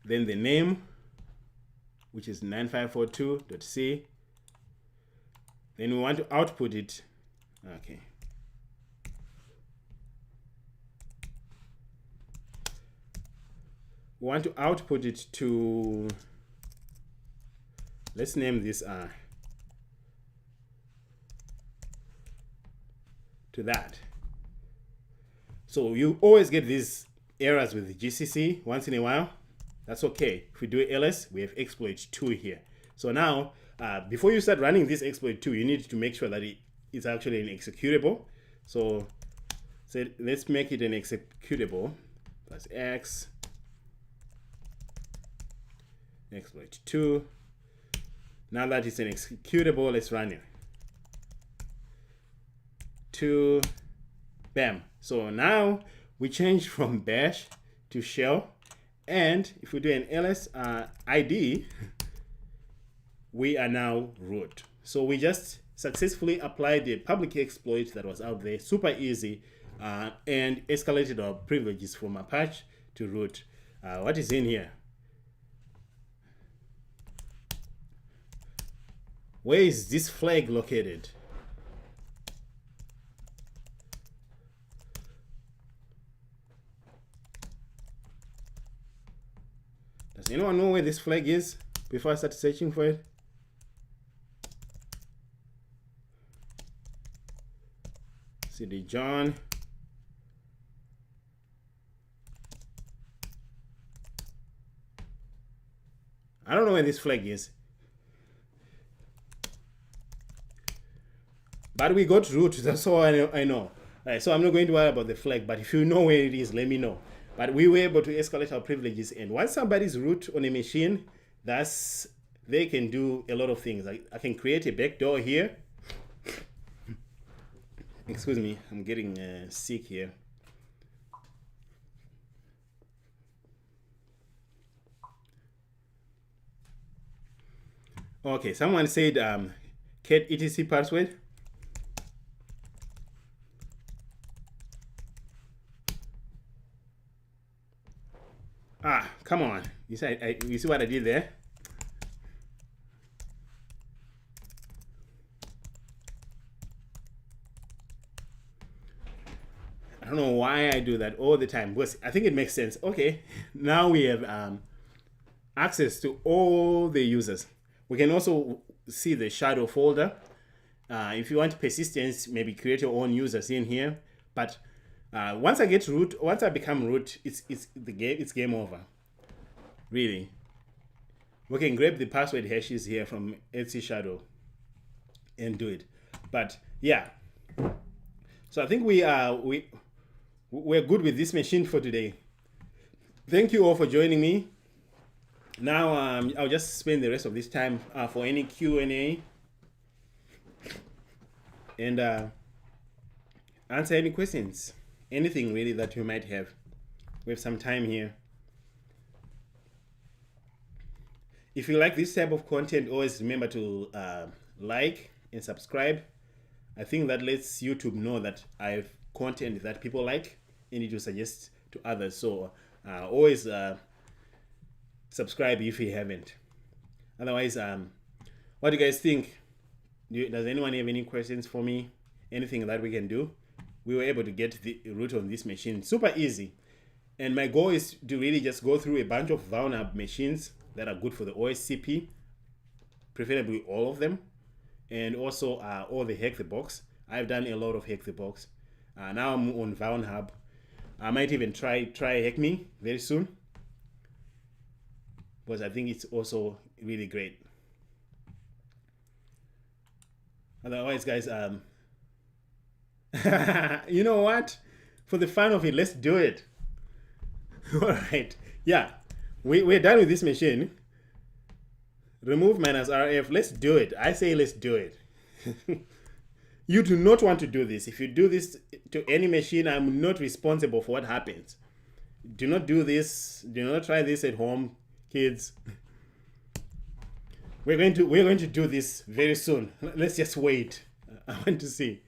the name, which is 9542.c. Then we want to output it. Okay. We want to output it to, let's name this to that. So you always get these errors with the GCC once in a while. That's okay. If we do ls, we have exploit 2 here. So now, before you start running this exploit 2, you need to make sure that it's actually an executable. So let's make it an executable plus x exploit 2. Now that it's an executable, let's run it. 2, bam. So now we change from bash to shell. And if we do an ls id, we are now root. So we just successfully applied the public exploit that was out there, super easy, and escalated our privileges from Apache to root. What is in here? Where is this flag located? Does anyone know where this flag is before I start searching for it? CD John. I don't know where this flag is. But we got root, that's all I know. Right, so I'm not going to worry about the flag, but if you know where it is, let me know. But we were able to escalate our privileges, and once somebody's root on a machine, they can do a lot of things. I can create a backdoor here. Excuse me, I'm getting sick here. Okay, someone said cat etc password. Come on. You see what I did there? why I do that all the time, because I think it makes sense. Okay, now we have access to all the users. We can also see the shadow folder. If you want persistence, maybe create your own users in here. But once I get root, once I become root, it's game over. Really. We can grab the password hashes here from Etsy Shadow and do it. But yeah. So I think we're good with this machine for today. Thank you all for joining me. Now I'll just spend the rest of this time for any Q&A and answer any questions, anything really that you might have. We have some time here. If you like this type of content, always remember to like and subscribe. I think that lets YouTube know that I have content that people like and it will suggest to others. So always subscribe if you haven't. Otherwise, what do you guys think? Does anyone have any questions for me? Anything that we can do? We were able to get the root on this machine super easy. And my goal is to really just go through a bunch of vulnerable machines that are good for the OSCP, preferably all of them, and also all the hack the box. I've done a lot of hack the box. Now I'm on VulnHub. I might even try hack me very soon, because I think it's also really great. Otherwise, guys, you know what? For the fun of it, let's do it. All right. Yeah, we're done with this machine. Remove -RF. Let's do it. I say let's do it. You do not want to do this. If you do this to any machine, I'm not responsible for what happens. Do not do this. Do not try this at home, kids. We're going to do this very soon. Let's just wait. I want to see.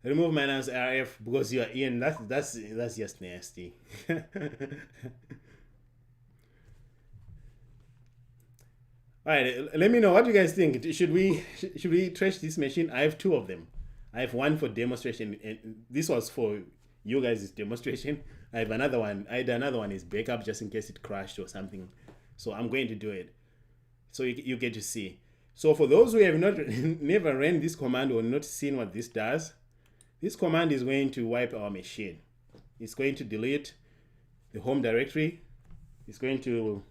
Remove -RF because you are in. That's just nasty. All right, let me know what you guys think. Should we trash this machine? I have two of them. I have one for demonstration, and this was for you guys' demonstration. I have another one. I had another one is backup just in case it crashed or something. So I'm going to do it, so you get to see. So for those who have not never ran this command or not seen what this does, this command is going to wipe our machine. It's going to delete the home directory. It's going to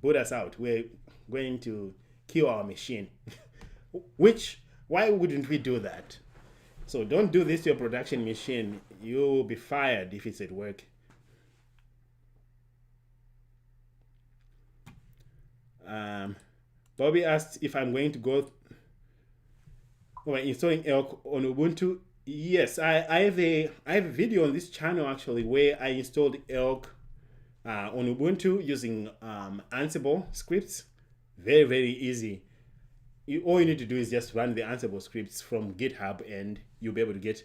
boot us out. We're going to kill our machine. Why wouldn't we do that? So don't do this to your production machine. You'll be fired if it's at work. Bobby asked if I'm going to go installing Elk on Ubuntu. Yes, I have a video on this channel actually where I installed Elk on Ubuntu using Ansible scripts. Very, very easy. All you need to do is just run the Ansible scripts from GitHub and you'll be able to get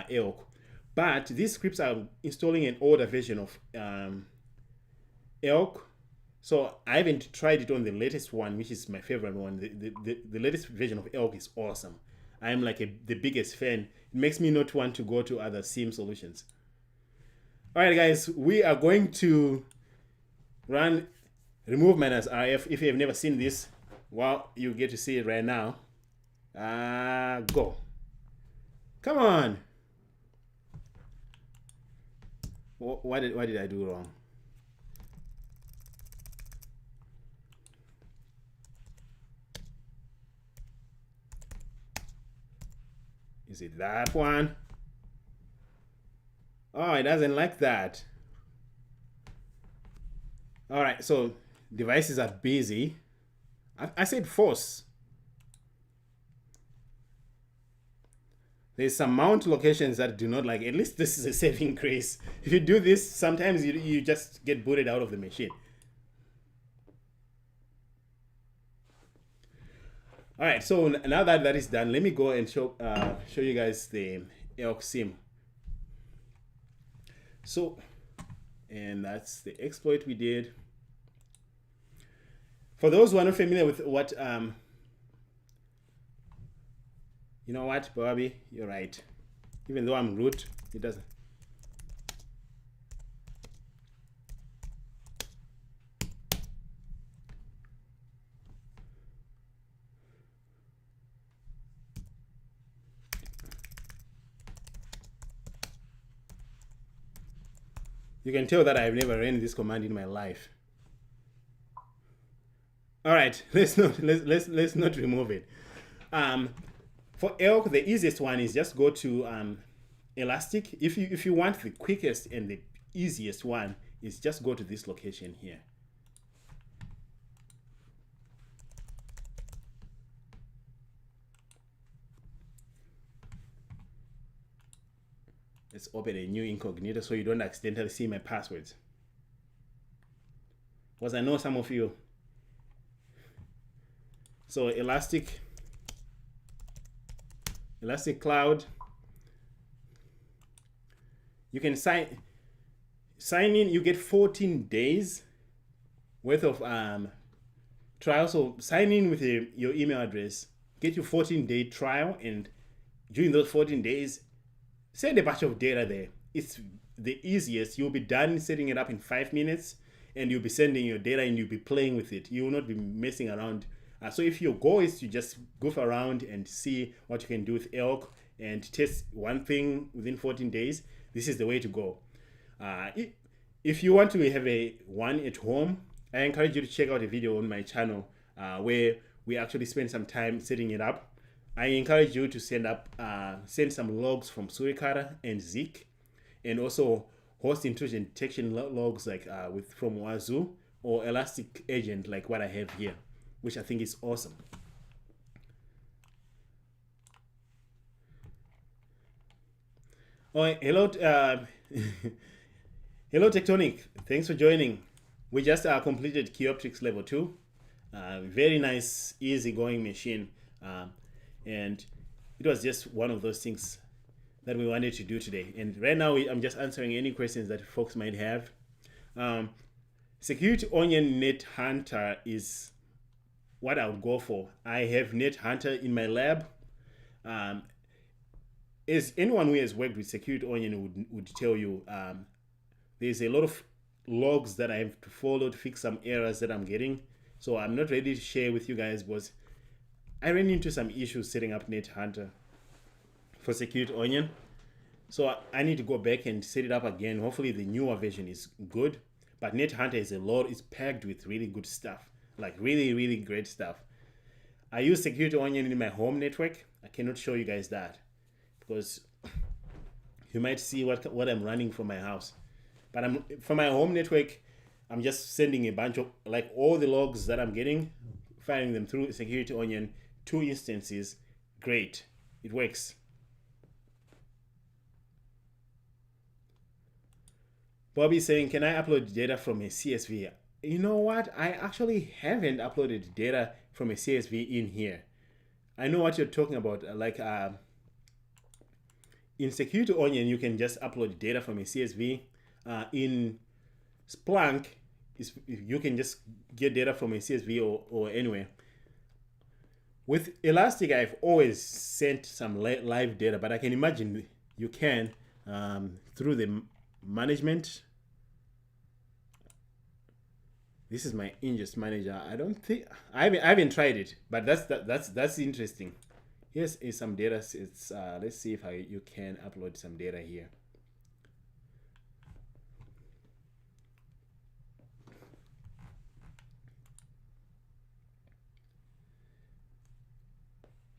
Elk. But these scripts are installing an older version of Elk. So I haven't tried it on the latest one, which is my favorite one. The latest version of Elk is awesome. I'm like the biggest fan. It makes me not want to go to other SIEM solutions. All right, guys, we are going to run remove -RF. If you have never seen this, well, you get to see it right now. Go. Come on. What did I do wrong? Is it that one? Oh, it doesn't like that. All right, so devices are busy. I said force. There's some mount locations that do not like. At least this is a saving grace. If you do this, sometimes you just get booted out of the machine. All right, so now that that is done, let me go and show you guys the Elk SIEM. So, and that's the exploit we did. For those who are not familiar with what, you know what, Bobby, you're right. Even though I'm root, it doesn't. You can tell that I've never ran this command in my life. All right, let's not remove it. For elk, the easiest one is just go to Elastic. If you want the quickest and the easiest one, is just go to this location here. Let's open a new incognito so you don't accidentally see my passwords. Because I know some of you. So Elastic Cloud. You can sign in. You get 14 days worth of trial. So sign in with your email address. Get your 14-day trial, and during those 14 days, send a bunch of data there. It's the easiest. You'll be done setting it up in 5 minutes, and you'll be sending your data and you'll be playing with it. You will not be messing around. So if your goal is to just goof around and see what you can do with elk and test one thing within 14 days, this is the way to go. If you want to have one at home, I encourage you to check out a video on my channel where we actually spend some time setting it up. I encourage you to send some logs from Suricata and Zeek, and also host intrusion detection logs like from Wazoo or Elastic Agent like what I have here, which I think is awesome. Oh, hello, hello Tectonic. Thanks for joining. We just completed Kioptrix level 2. Very nice, easy-going machine. And it was just one of those things that we wanted to do today. And right now, I'm just answering any questions that folks might have. Security Onion Net Hunter is what I would go for. I have Net Hunter in my lab. As anyone who has worked with Security Onion would tell you, there's a lot of logs that I have to follow to fix some errors that I'm getting. So I'm not ready to share with you guys, but I ran into some issues setting up Net Hunter for Security Onion. So I need to go back and set it up again. Hopefully the newer version is good. But Net Hunter is it's packed with really good stuff. Like really, really great stuff. I use Security Onion in my home network. I cannot show you guys that because you might see what I'm running from my house. But for my home network, I'm just sending a bunch of, like, all the logs that I'm getting, firing them through Security Onion, 2 instances. Great. It works. Bobby's saying, can I upload data from a CSV? You know what? I actually haven't uploaded data from a CSV in here. I know what you're talking about. Like in Security Onion, you can just upload data from a CSV. In Splunk, you can just get data from a CSV or anywhere. With Elastic, I've always sent some live data, but I can imagine you can through the management. This is my ingest manager. I don't think I haven't tried it, but that's interesting. Here's some data. It's let's see if you can upload some data here.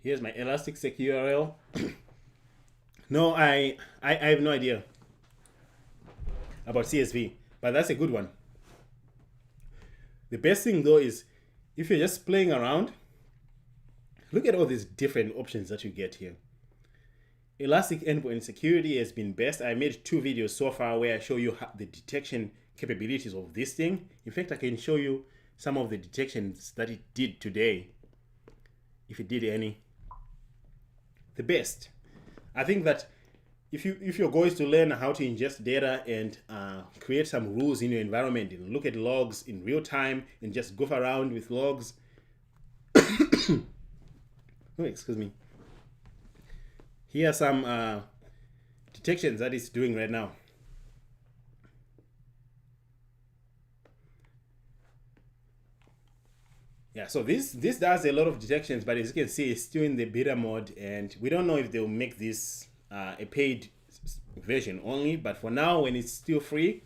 Here's my Elasticsearch URL. No, I have no idea about CSV, but that's a good one. The best thing though is if you're just playing around, look at all these different options that you get here. Elastic Endpoint Security has been best. I made 2 videos so far where I show you the detection capabilities of this thing. In fact, I can show you some of the detections that it did today, if it did any. The best. I think that if your goal is to learn how to ingest data and create some rules in your environment and look at logs in real time and just goof around with logs. Oh, excuse me. Here are some detections that it's doing right now. Yeah, so this does a lot of detections, but as you can see, it's still in the beta mode, and we don't know if they'll make this a paid version only. But for now, when it's still free,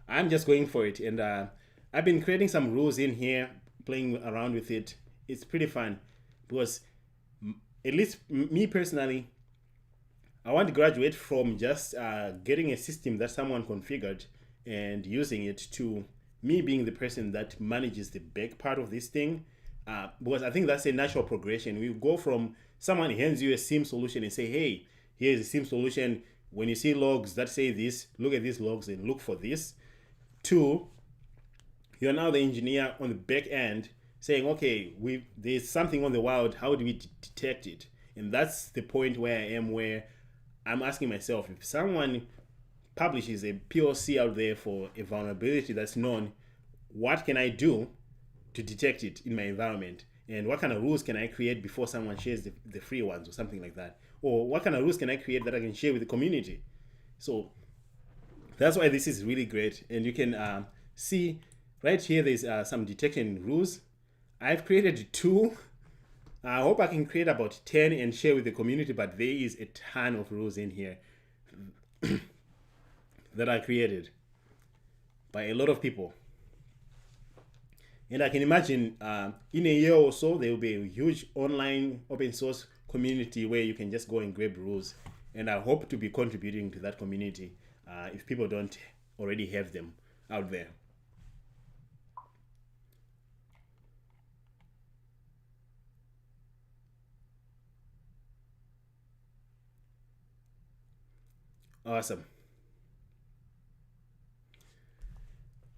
I'm just going for it. And I've been creating some rules in here, playing around with it. It's pretty fun because, at least me personally, I want to graduate from just getting a system that someone configured and using it to me being the person that manages the back part of this thing. Because I think that's a natural progression. We go from someone hands you a SIM solution and say, hey, here's a SIM solution. When you see logs that say this, look at these logs and look for this. To, you're now the engineer on the back end saying, okay, there's something on the wild. How do we detect it? And that's the point where I am, where I'm asking myself, if someone publishes a POC out there for a vulnerability that's known, what can I do to detect it in my environment? And what kind of rules can I create before someone shares the free ones or something like that? Or what kind of rules can I create that I can share with the community? So that's why this is really great. And you can see right here, there's some detection rules. I've created 2. I hope I can create about 10 and share with the community, but there is a ton of rules in here that are created by a lot of people. And I can imagine in a year or so, there will be a huge online open source community where you can just go and grab rules. And I hope to be contributing to that community if people don't already have them out there. Awesome.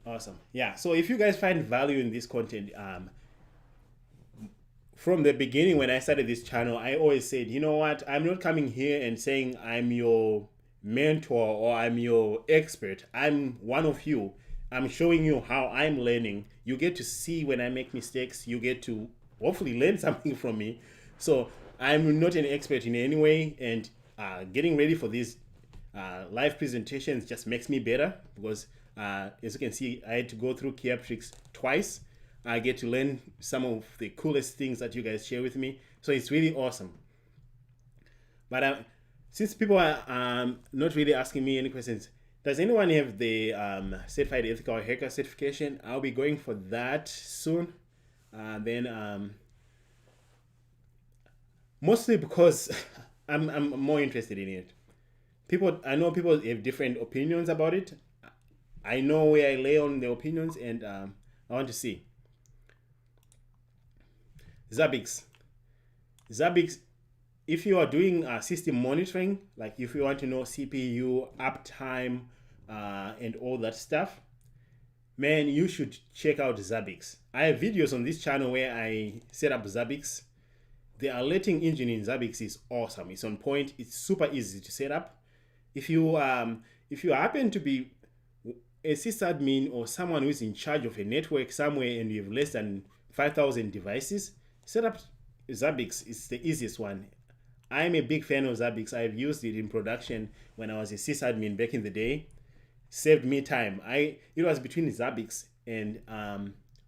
Awesome. Yeah. So if you guys find value in this content, from the beginning when I started this channel, I always said, you know what? I'm not coming here and saying I'm your mentor or I'm your expert. I'm one of you. I'm showing you how I'm learning. You get to see when I make mistakes. You get to hopefully learn something from me. So I'm not an expert in any way, and getting ready for these live presentations just makes me better because as you can see, I had to go through Kioptrix twice. I get to learn some of the coolest things that you guys share with me. So it's really awesome. But since people are not really asking me any questions, does anyone have the Certified Ethical Hacker certification? I'll be going for that soon. Then mostly because I'm more interested in it. I know people have different opinions about it. I know where I lay on the opinions, and I want to see. Zabbix, if you are doing system monitoring, like if you want to know CPU uptime and all that stuff, man, you should check out Zabbix. I have videos on this channel where I set up Zabbix. The alerting engine in Zabbix is awesome. It's on point. It's super easy to set up. If you happen to be a sysadmin or someone who's in charge of a network somewhere and you have less than 5,000 devices, set up Zabbix. It's the easiest one. I'm a big fan of Zabbix. I've used it in production when I was a sysadmin back in the day. Saved me time. It was between Zabbix and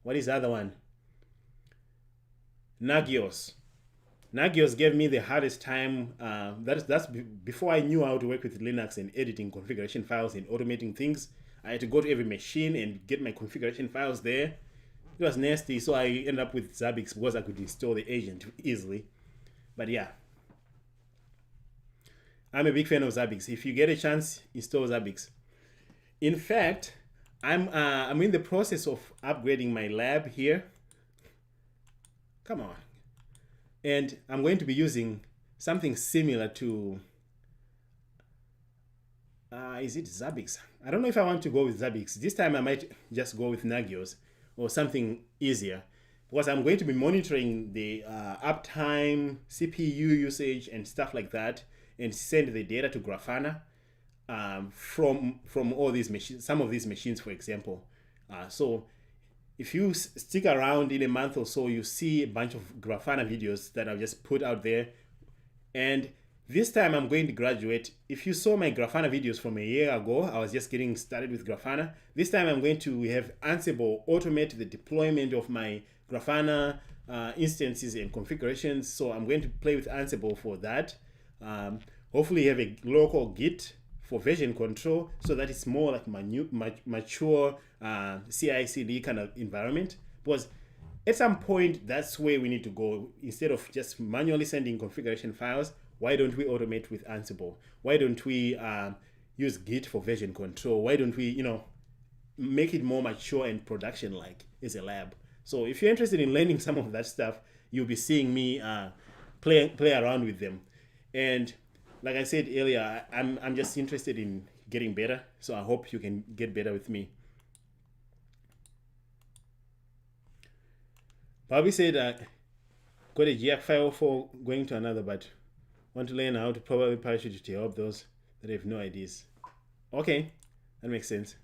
what is the other one? Nagios. Nagios gave me the hardest time. That's before I knew how to work with Linux and editing configuration files and automating things. I had to go to every machine and get my configuration files there. It was nasty, so I ended up with Zabbix because I could install the agent easily. But yeah, I'm a big fan of Zabbix. If you get a chance, install Zabbix. In fact, I'm in the process of upgrading my lab here. Come on. And I'm going to be using something similar to, is it Zabbix? I don't know if I want to go with Zabbix. This time I might just go with Nagios or something easier, because I'm going to be monitoring the uptime, CPU usage, and stuff like that, and send the data to Grafana from all these machines, some of these machines, for example. So if you stick around in a month or so, you see a bunch of Grafana videos that I've just put out there. And This time I'm going to graduate. If you saw my Grafana videos from a year ago, I was just getting started with Grafana. This time I'm going to have Ansible automate the deployment of my Grafana instances and configurations. So I'm going to play with Ansible for that. Hopefully you have a local Git for version control so that it's more like mature CI/CD kind of environment. Because at some point, that's where we need to go. Instead of just manually sending configuration files, why don't we automate with Ansible? Why don't we use Git for version control? Why don't we, make it more mature and production-like as a lab? So if you're interested in learning some of that stuff, you'll be seeing me play around with them. And like I said earlier, I'm just interested in getting better. So I hope you can get better with me. Bobby said, got a GIAC file for going to another, but want to learn how to probably parachute to help those that have no ideas. Okay, that makes sense.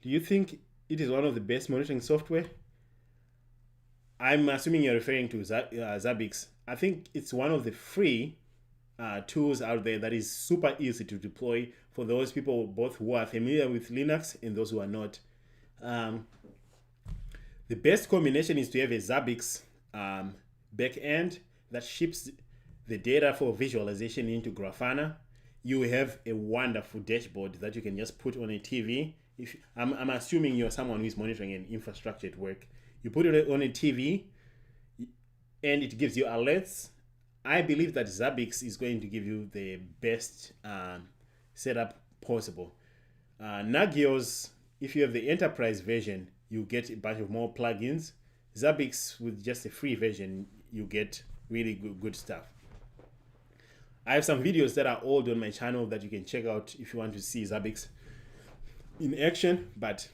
Do you think it is one of the best monitoring software? I'm assuming you're referring to Zabbix. I think it's one of the free tools out there that is super easy to deploy for those people both who are familiar with Linux and those who are not. The best combination is to have a Zabbix backend that ships the data for visualization into Grafana. You have a wonderful dashboard that you can just put on a TV. If I'm assuming you're someone who is monitoring an infrastructure at work, you put it on a TV and it gives you alerts. I believe that Zabbix is going to give you the best setup possible. Nagios, if you have the enterprise version, you get a bunch of more plugins. Zabbix, with just a free version, you get really good stuff. I have some videos that are old on my channel that you can check out if you want to see Zabbix in action. But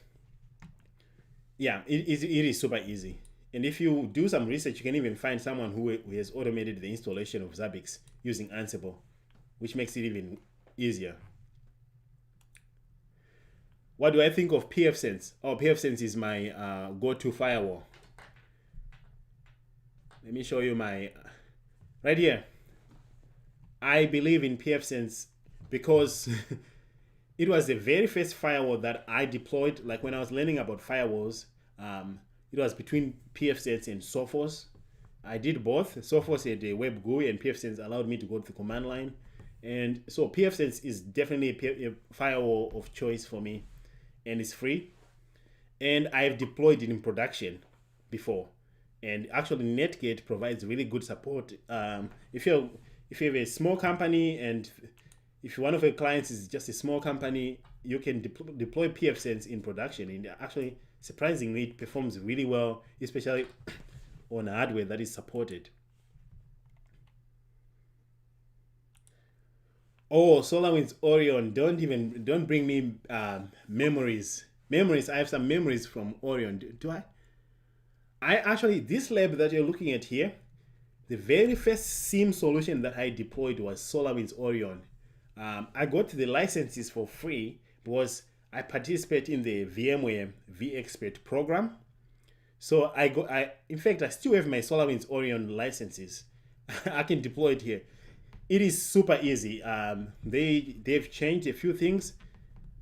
yeah, it is super easy. And if you do some research, you can even find someone who has automated the installation of Zabbix using Ansible, which makes it even easier. What do I think of pfSense? Oh, pfSense is my go-to firewall. Let me show you my, right here. I believe in pfSense because it was the very first firewall that I deployed. Like when I was learning about firewalls, it was between pfSense and Sophos. I did both. Sophos had a web GUI and pfSense allowed me to go to the command line. And so pfSense is definitely a firewall of choice for me. And it's free. And I've deployed it in production before. And actually Netgate provides really good support. If you have a small company and if one of your clients is just a small company, you can deploy pfSense in production. And actually, surprisingly, it performs really well, especially on hardware that is supported. Oh, SolarWinds Orion, don't bring me memories. I have some memories from Orion. Do I? I actually, this lab that you're looking at here, the very first SIEM solution that I deployed was SolarWinds Orion. I got the licenses for free because I participate in the VMware vExpert program. So in fact, I still have my SolarWinds Orion licenses. I can deploy it here. It is super easy. They've changed a few things,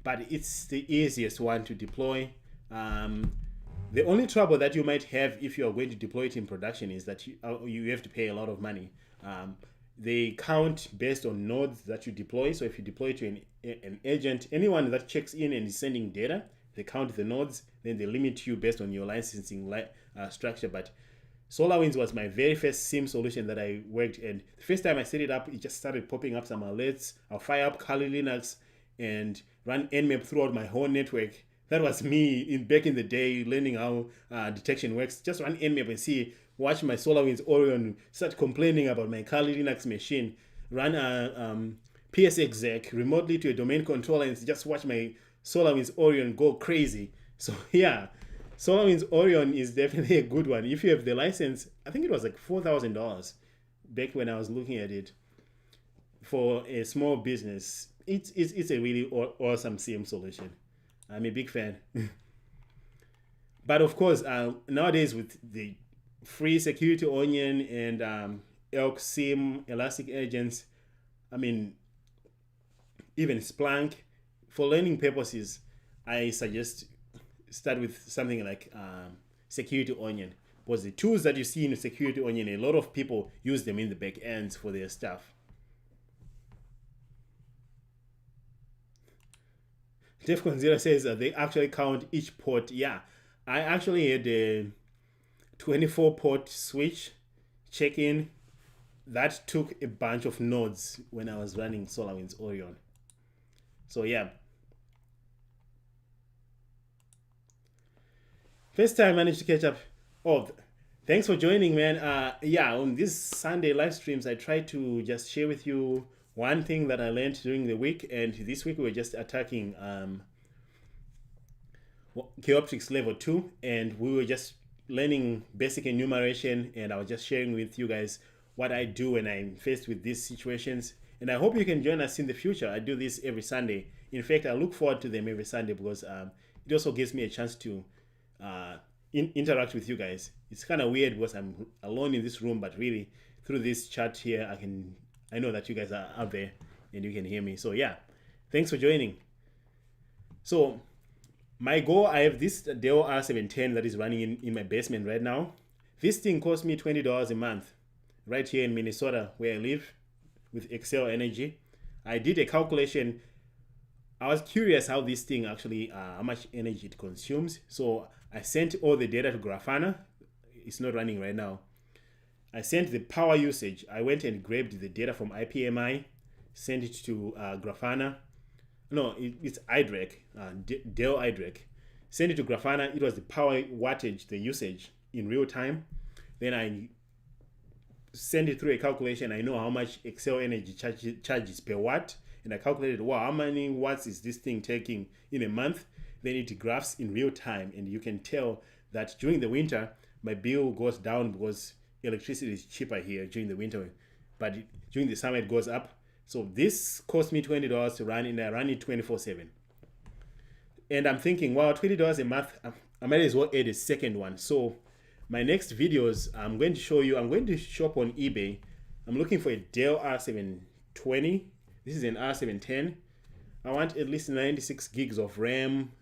but it's the easiest one to deploy. The only trouble that you might have if you are going to deploy it in production is that you have to pay a lot of money. They count based on nodes that you deploy. So if you deploy to an agent, anyone that checks in and is sending data, they count the nodes, then they limit you based on your licensing structure. But SolarWinds was my very first SIEM solution that I worked, and the first time I set it up, it just started popping up some alerts. I'll fire up Kali Linux and run Nmap throughout my whole network. That was me back in the day, learning how detection works. Just run Nmap and watch my SolarWinds Orion start complaining about my Kali Linux machine. Run PSExec remotely to a domain controller and just watch my SolarWinds Orion go crazy. So yeah, SolarWinds Orion is definitely a good one. If you have the license, I think it was like $4,000 back when I was looking at it for a small business. It's a really awesome SIEM solution. I'm a big fan. But of course, nowadays with the free security onion and elk sim, elastic agents, I mean, even Splunk. For learning purposes, I suggest start with something like Security Onion, because the tools that you see in Security Onion, a lot of people use them in the back ends for their stuff. Defcon Zero says that they actually count each port. Yeah, I actually had a 24 port switch check in that took a bunch of nodes when I was running SolarWinds Orion. So yeah, first time I managed to catch up. Oh, thanks for joining, man. Yeah, on these Sunday live streams, I try to just share with you one thing that I learned during the week. And this week we were just attacking Kioptrix level 2, and we were just learning basic enumeration, and I was just sharing with you guys what I do when I'm faced with these situations. And I hope you can join us in the future. I do this every Sunday. In fact, I look forward to them every Sunday because it also gives me a chance to interact with you guys. It's kind of weird because I'm alone in this room, but really through this chat here, I know that you guys are out there and you can hear me. So yeah, thanks for joining. So my goal, I have this Dell R710 that is running in my basement right now. This thing costs me $20 a month right here in Minnesota where I live with Excel Energy. I did a calculation. I was curious how this thing actually, how much energy it consumes. So I sent all the data to Grafana. It's not running right now. I sent the power usage. I went and grabbed the data from IPMI, sent it to Grafana. No, it's iDRAC, Dell iDRAC. Send it to Grafana. It was the power wattage, the usage in real time. Then I send it through a calculation. I know how much Excel Energy charges per watt. And I calculated, wow, how many watts is this thing taking in a month? Then it graphs in real time. And you can tell that during the winter, my bill goes down because electricity is cheaper here during the winter. But during the summer, it goes up. So this cost me $20 to run, and I run it 24/7. And I'm thinking, wow, $20 a month, I might as well add a second one. So my next videos, I'm going to show you, I'm going to shop on eBay. I'm looking for a Dell R720. This is an R710. I want at least 96 gigs of RAM,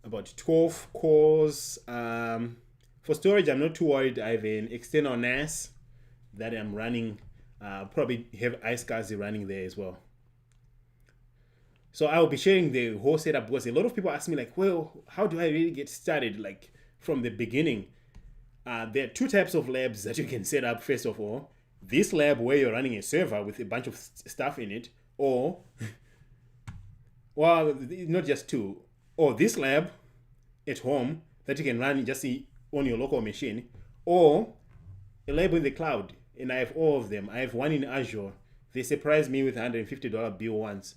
about 12 cores. For storage, I'm not too worried. I have an external NAS that I'm running. Probably have iSCSI running there as well. So I will be sharing the whole setup because a lot of people ask me like, well, how do I really get started like from the beginning? There are two types of labs that you can set up. First of all, this lab where you're running a server with a bunch of stuff in it, or, well, not just two, or this lab at home that you can run just on your local machine, or a lab in the cloud. And I have all of them. I have one in Azure. They surprised me with a $150 bill once.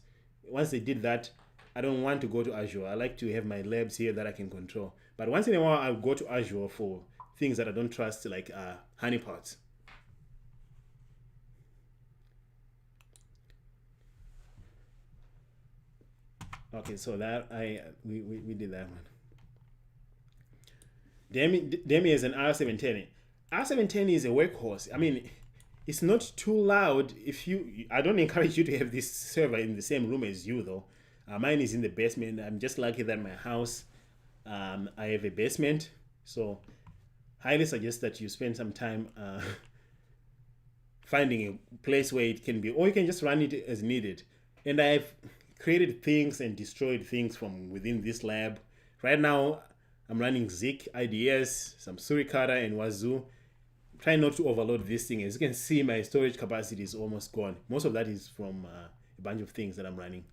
Once they did that, I don't want to go to Azure. I like to have my labs here that I can control. But once in a while, I'll go to Azure for things that I don't trust, like honeypots. Okay, so that we did that one. Demi is an R710. R710 is a workhorse. I mean, it's not too loud. I don't encourage you to have this server in the same room as you though. Mine is in the basement. I'm just lucky that my house, I have a basement. So highly suggest that you spend some time finding a place where it can be, or you can just run it as needed. And I've created things and destroyed things from within this lab. Right now, I'm running Zik, IDS, some Suricata, and Wazoo. Try not to overload this thing. As you can see, my storage capacity is almost gone. Most of that is from a bunch of things that I'm running.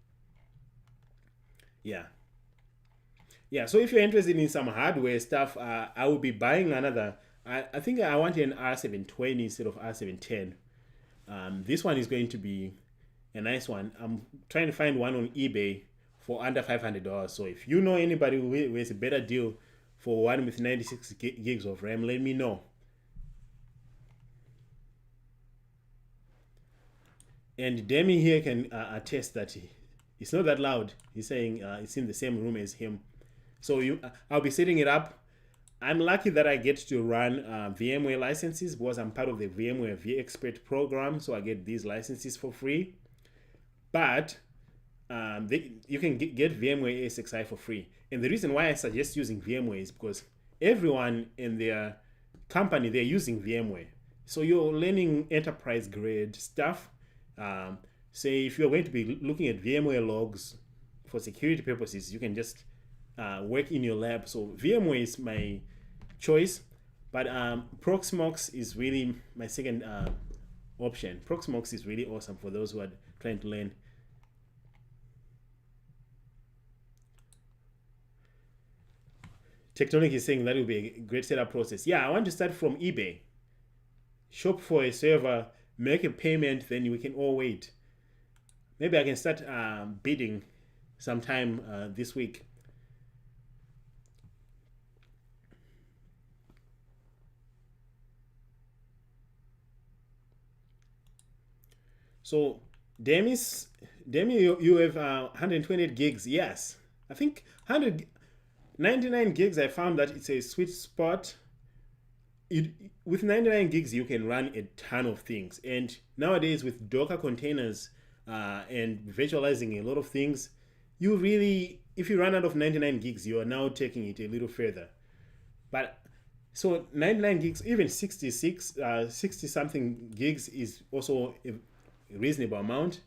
Yeah. So if you're interested in some hardware stuff, I will be buying another. I think I want an R720 instead of R710. This one is going to be a nice one. I'm trying to find one on eBay for under $500. So if you know anybody who has a better deal for one with 96 gigs of RAM, let me know. And Demi here can attest that it's not that loud. He's saying it's in the same room as him. So I'll be setting it up. I'm lucky that I get to run VMware licenses because I'm part of the VMware vExpert program, so I get these licenses for free. But you can get VMware ESXi for free. And the reason why I suggest using VMware is because everyone in their company, they're using VMware. So you're learning enterprise grade stuff. Say if you're going to be looking at VMware logs for security purposes, you can just work in your lab. So VMware is my choice, but Proxmox is really my second option. Proxmox is really awesome for those who are trying to learn. Tectonic is saying that will be a great setup process. Yeah, I want to start from eBay. Shop for a server, make a payment, then we can all wait. Maybe I can start bidding sometime this week. So, Demi, you have 128 gigs. Yes, I think 99 gigs. I found that it's a sweet spot. With 99 gigs, you can run a ton of things. And nowadays, with Docker containers and virtualizing a lot of things, you really, if you run out of 99 gigs, you are now taking it a little further. But so 99 gigs, even 60 something gigs is also a reasonable amount.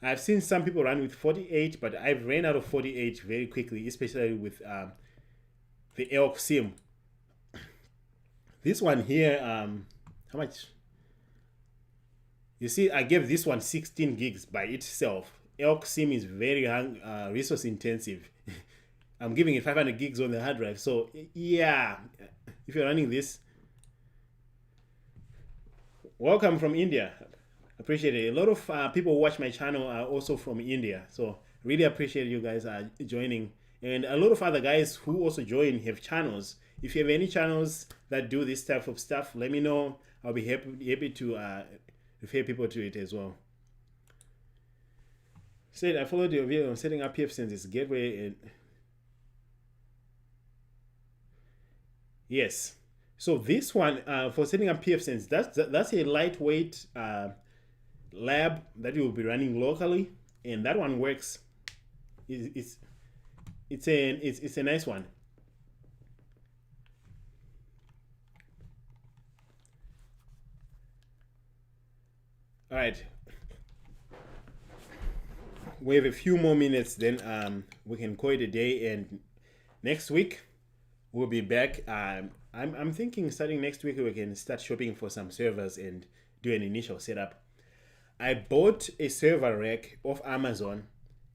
I've seen some people run with 48, but I've ran out of 48 very quickly, especially with the elk sim. This one here, how much? You see, I gave this one 16 gigs by itself. Elk sim is very resource intensive. I'm giving it 500 gigs on the hard drive. So yeah, if you're running this, welcome from India. Appreciate it. A lot of people who watch my channel are also from India. So really appreciate you guys joining. And a lot of other guys who also join have channels. If you have any channels that do this type of stuff, let me know. I'll be happy to refer people to it as well. Said I followed your video on setting up pfSense's gateway and yes. So this one for setting up pfSense, that's a lightweight lab that you will be running locally, and that one works. It's a nice one. All right, we have a few more minutes, then we can call it a day, and next week we'll be back. I'm thinking starting next week we can start shopping for some servers and do an initial setup. I bought a server rack off Amazon,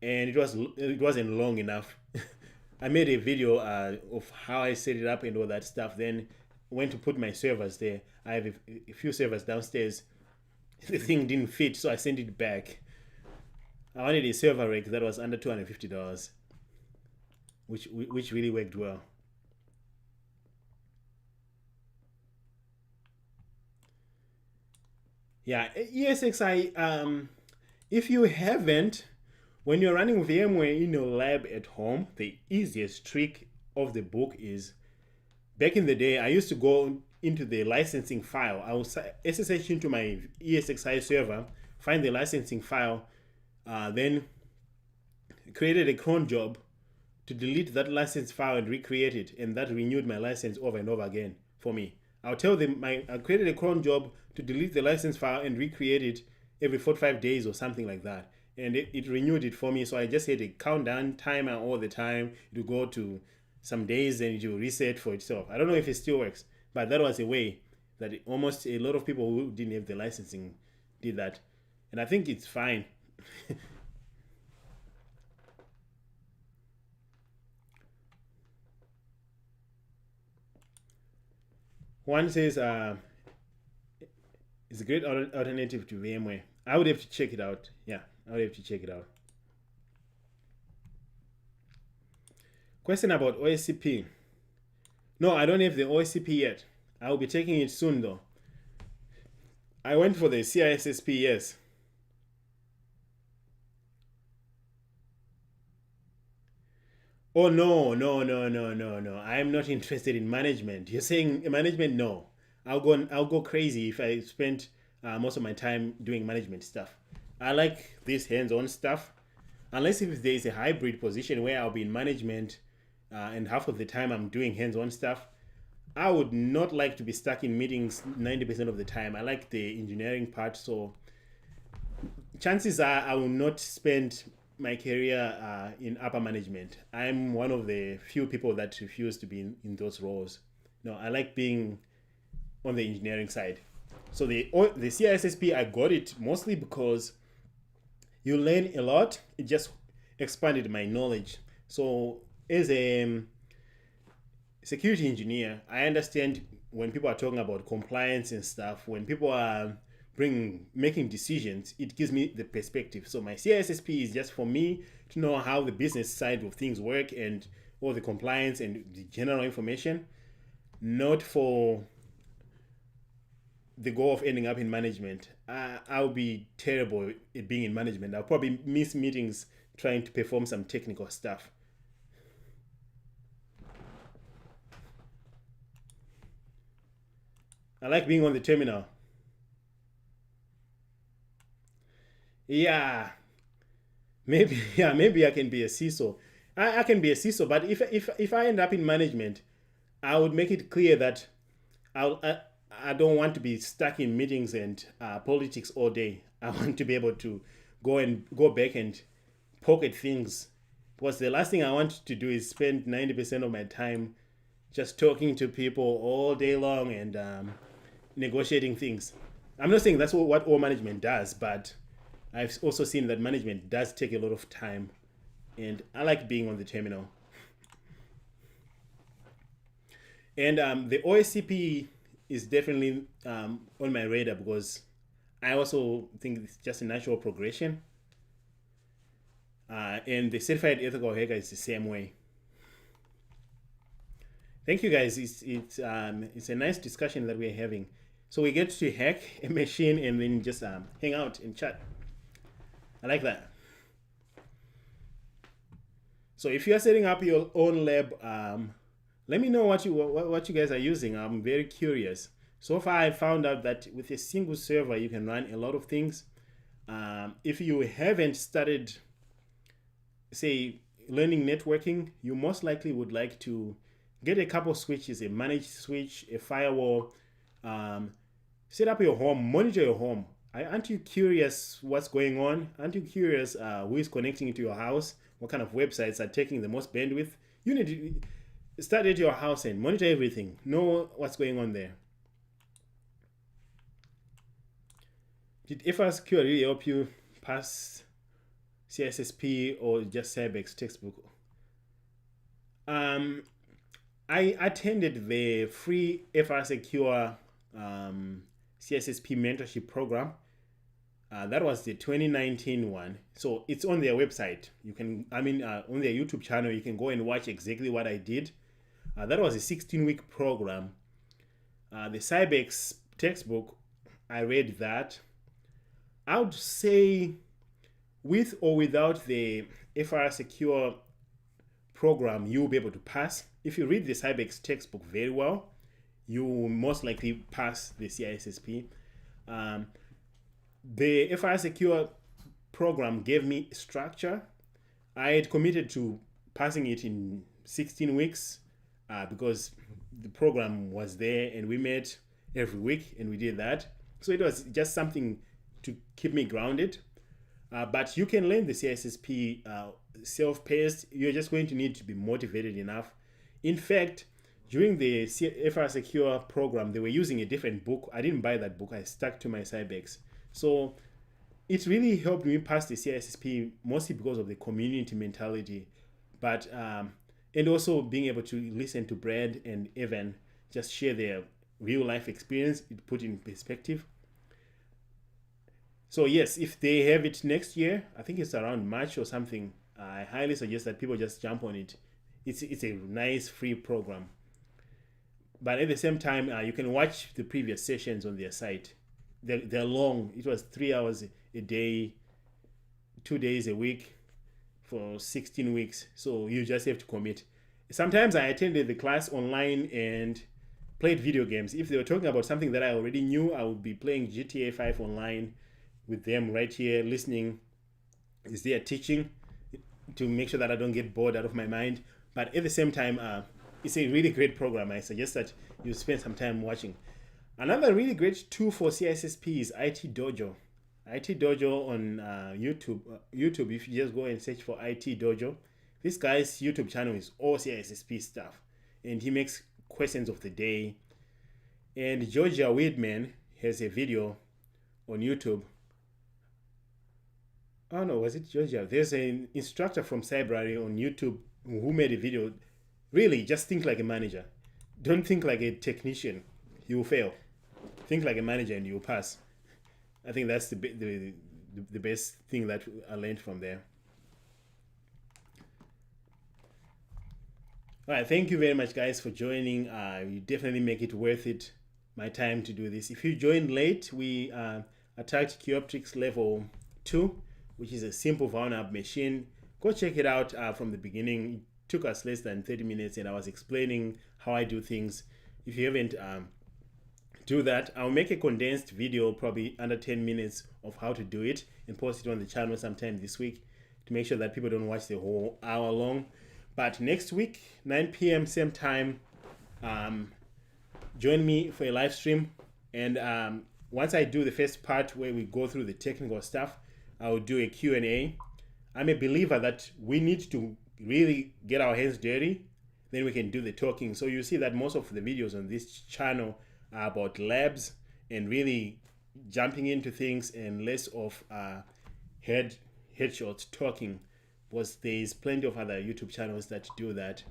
and it wasn't long enough. I made a video of how I set it up and all that stuff. Then went to put my servers there. I have a few servers downstairs. The thing didn't fit, so I sent it back. I wanted a server rack that was under $250, which really worked well. Yeah, ESXi. If you haven't, when you're running VMware in your lab at home, the easiest trick of the book is, back in the day, I used to go into the licensing file. I will SSH into my ESXi server, find the licensing file, then created a cron job to delete that license file and recreate it, and that renewed my license over and over again for me. I'll tell them I created a cron job to delete the license file and recreate it every 45 days or something like that. And it renewed it for me. So I just had a countdown timer all the time. It would go to some days and it will reset for itself. I don't know if it still works, but that was a way that almost a lot of people who didn't have the licensing did that. And I think it's fine. One says it's a great alternative to VMware. I would have to check it out. Yeah, I would have to check it out. Question about OSCP. No, I don't have the OSCP yet. I will be taking it soon though. I went for the CISSP, yes. Oh no, no, no, no, no, no. I'm not interested in management. You're saying management? No. I'll go crazy if I spent most of my time doing management stuff. I like this hands-on stuff. Unless if there is a hybrid position where I'll be in management and half of the time I'm doing hands-on stuff, I would not like to be stuck in meetings 90% of the time. I like the engineering part, so chances are I will not spend my career in upper management. I'm one of the few people that refuse to be in those roles. No, I like being on the engineering side. So the CISSP, I got it mostly because you learn a lot. It just expanded my knowledge. So as a security engineer, I understand when people are talking about compliance and stuff, when people are bring making decisions, it gives me the perspective. So my CISSP is just for me to know how the business side of things work and all the compliance and the general information, not for the goal of ending up in management. I'll be terrible at being in management. I'll probably miss meetings trying to perform some technical stuff. I like being on the terminal. Yeah, maybe yeah, maybe I can be a CISO. I can be a CISO, but if I end up in management, I would make it clear that I'll, I don't want to be stuck in meetings and politics all day. I want to be able to go back and poke at things. Because the last thing I want to do is spend 90% of my time just talking to people all day long and negotiating things. I'm not saying that's what all management does, but I've also seen that management does take a lot of time, and I like being on the terminal. And the OSCP is definitely on my radar because I also think it's just a natural progression. And the certified ethical hacker is the same way. Thank you guys. It's a nice discussion that we're having. So we get to hack a machine and then just hang out and chat. I like that. So if you are setting up your own lab, let me know what you guys are using. I'm very curious. So far, I found out that with a single server, you can run a lot of things. If you haven't started, say, learning networking, you most likely would like to get a couple switches, a managed switch, a firewall, set up your home, monitor your home. Aren't you curious what's going on? Aren't you curious who is connecting into your house? What kind of websites are taking the most bandwidth? You need to start at your house and monitor everything. Know what's going on there. Did FRSQ really help you pass CSSP or just Cybex textbook? I attended the free FRSecure CSSP mentorship program. That was the 2019 one. So it's on their website. You can, on their YouTube channel, you can go and watch exactly what I did. That was a 16-week program. The Cybex textbook, I read that. I would say with or without the FRSecure program, you'll be able to pass. If you read the Cybex textbook very well, you will most likely pass the CISSP. The FRSecure program gave me structure. I had committed to passing it in 16 weeks because the program was there and we met every week and we did that. So it was just something to keep me grounded. But you can learn the CISSP self-paced. You're just going to need to be motivated enough. In fact, during the FRSecure program, they were using a different book. I didn't buy that book. I stuck to my Cybex. So it really helped me pass the CISSP mostly because of the community mentality, but and also being able to listen to Brad and Evan just share their real life experience. It put in perspective. So yes, if they have it next year, I think it's around March or something. I highly suggest that people just jump on it. It's a nice free program. But at the same time, you can watch the previous sessions on their site. They're long. It was 3 hours a day, 2 days a week, for 16 weeks. So you just have to commit. Sometimes I attended the class online and played video games. If they were talking about something that I already knew, I would be playing GTA 5 online with them right here, listening as they are teaching to make sure that I don't get bored out of my mind. But at the same time, it's a really great program. I suggest that you spend some time watching. Another really great tool for CISSP is IT Dojo. IT Dojo on YouTube. YouTube, if you just go and search for IT Dojo, this guy's YouTube channel is all CISSP stuff, and he makes questions of the day. And Georgia Weidman has a video on YouTube. Oh no, was it Georgia? There's an instructor from Cybrary on YouTube who made a video. Really, just think like a manager. Don't think like a technician. You will fail. Think like a manager and you'll pass. I think that's the best thing that I learned from there. All right, thank you very much, guys, for joining. You definitely make it worth it, my time to do this. If you joined late, we attacked Kioptrix level 2, which is a simple VAUNAB machine. Go check it out from the beginning. It took us less than 30 minutes, and I was explaining how I do things. If you haven't do that, I'll make a condensed video, probably under 10 minutes, of how to do it and post it on the channel sometime this week to make sure that people don't watch the whole hour long. But next week, 9 p.m. same time, join me for a live stream. And once I do the first part where we go through the technical stuff, I'll do a Q&A. I'm a believer that we need to really get our hands dirty, then we can do the talking. So you see that most of the videos on this channel are about labs and really jumping into things, and less of headshots talking, because there's plenty of other YouTube channels that do that.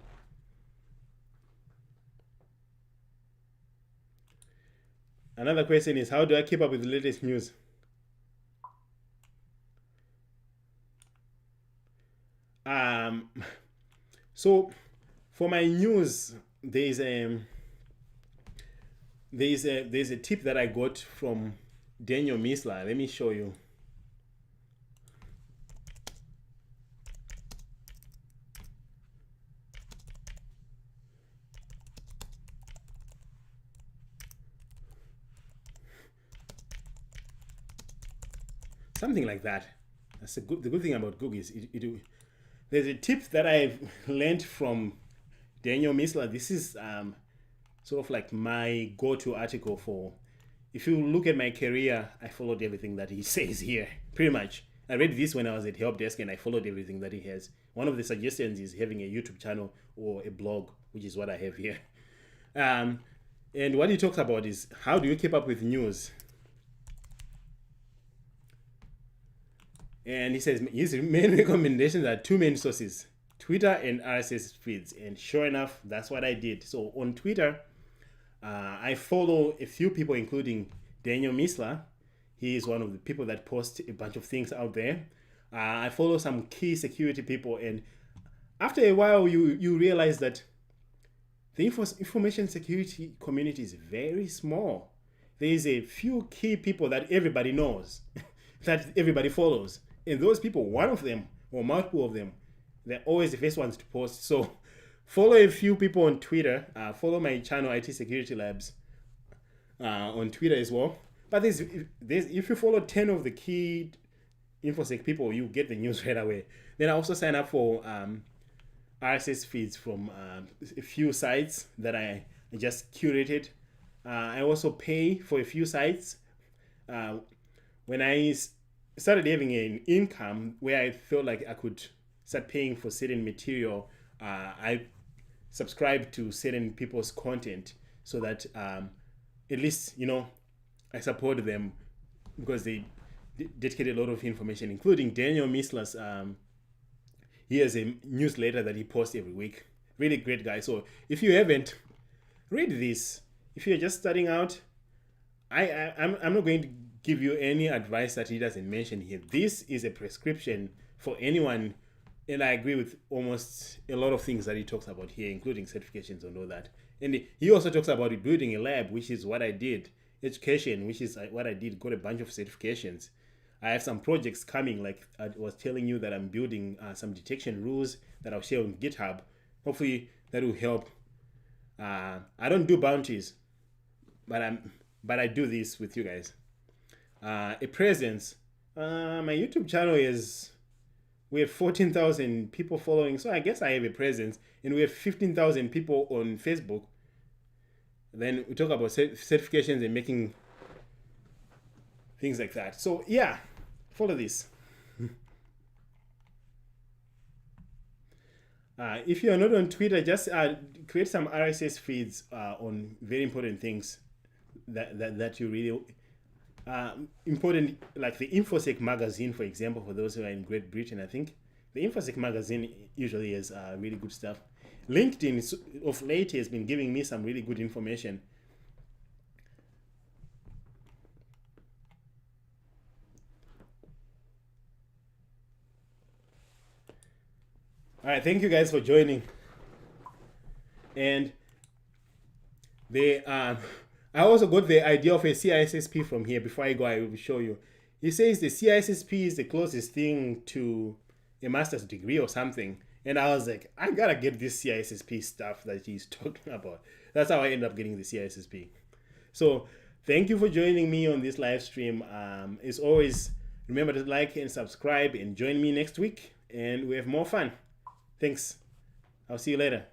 Another question is, how do I keep up with the latest news? So for my news, there's a tip that I got from Daniel Misler. Let me show you. Something like that. That's the good thing about Google is there's a tip that I've learned from Daniel Misler. This is sort of like my go-to article for, if you look at my career, I followed everything that he says here, pretty much. I read this when I was at Help Desk, and I followed everything that he has. One of the suggestions is having a YouTube channel or a blog, which is what I have here. And what he talks about is, how do you keep up with news? And he says his main recommendations are two main sources, Twitter and RSS feeds. And sure enough, that's what I did. So on Twitter, I follow a few people, including Daniel Misler. He is one of the people that post a bunch of things out there. I follow some key security people, and after a while, you realize that the information security community is very small. There is a few key people that everybody knows, that everybody follows. And those people, one of them or multiple of them, they're always the first ones to post. So follow a few people on Twitter. Follow my channel, IT Security Labs, on Twitter as well. But if you follow 10 of the key InfoSec people, you get the news right away. Then I also sign up for RSS feeds from a few sites that I just curated. I also pay for a few sites. When I started having an income where I felt like I could start paying for certain material, I subscribe to certain people's content so that at least, I support them, because they dedicate a lot of information, including Daniel Misler's. He has a newsletter that he posts every week. Really great guy. So if you haven't, read this. If you're just starting out, I'm not going to give you any advice that he doesn't mention here. This is a prescription for anyone, and I agree with almost a lot of things that he talks about here, including certifications and all that. And he also talks about building a lab, which is what I did. Education, which is what I did, got a bunch of certifications. I have some projects coming, like I was telling you that I'm building some detection rules that I'll share on GitHub. Hopefully that will help. I don't do bounties, but I do this with you guys. A presence. My YouTube channel is, we have 14,000 people following, so I guess I have a presence, and we have 15,000 people on Facebook. Then we talk about certifications and making things like that. So yeah, follow this. If you are not on Twitter, just create some RSS feeds on very important things that you really important, like the InfoSec magazine, for example, for those who are in Great Britain. I think the InfoSec magazine usually has really good stuff. LinkedIn of late has been giving me some really good information. All right, thank you guys for joining. And I also got the idea of a CISSP from here. Before I go, I will show you. He says the CISSP is the closest thing to a master's degree or something. And I was like, I gotta get this CISSP stuff that he's talking about. That's how I ended up getting the CISSP. So thank you for joining me on this live stream. As always, remember to like and subscribe and join me next week, and we have more fun. Thanks. I'll see you later.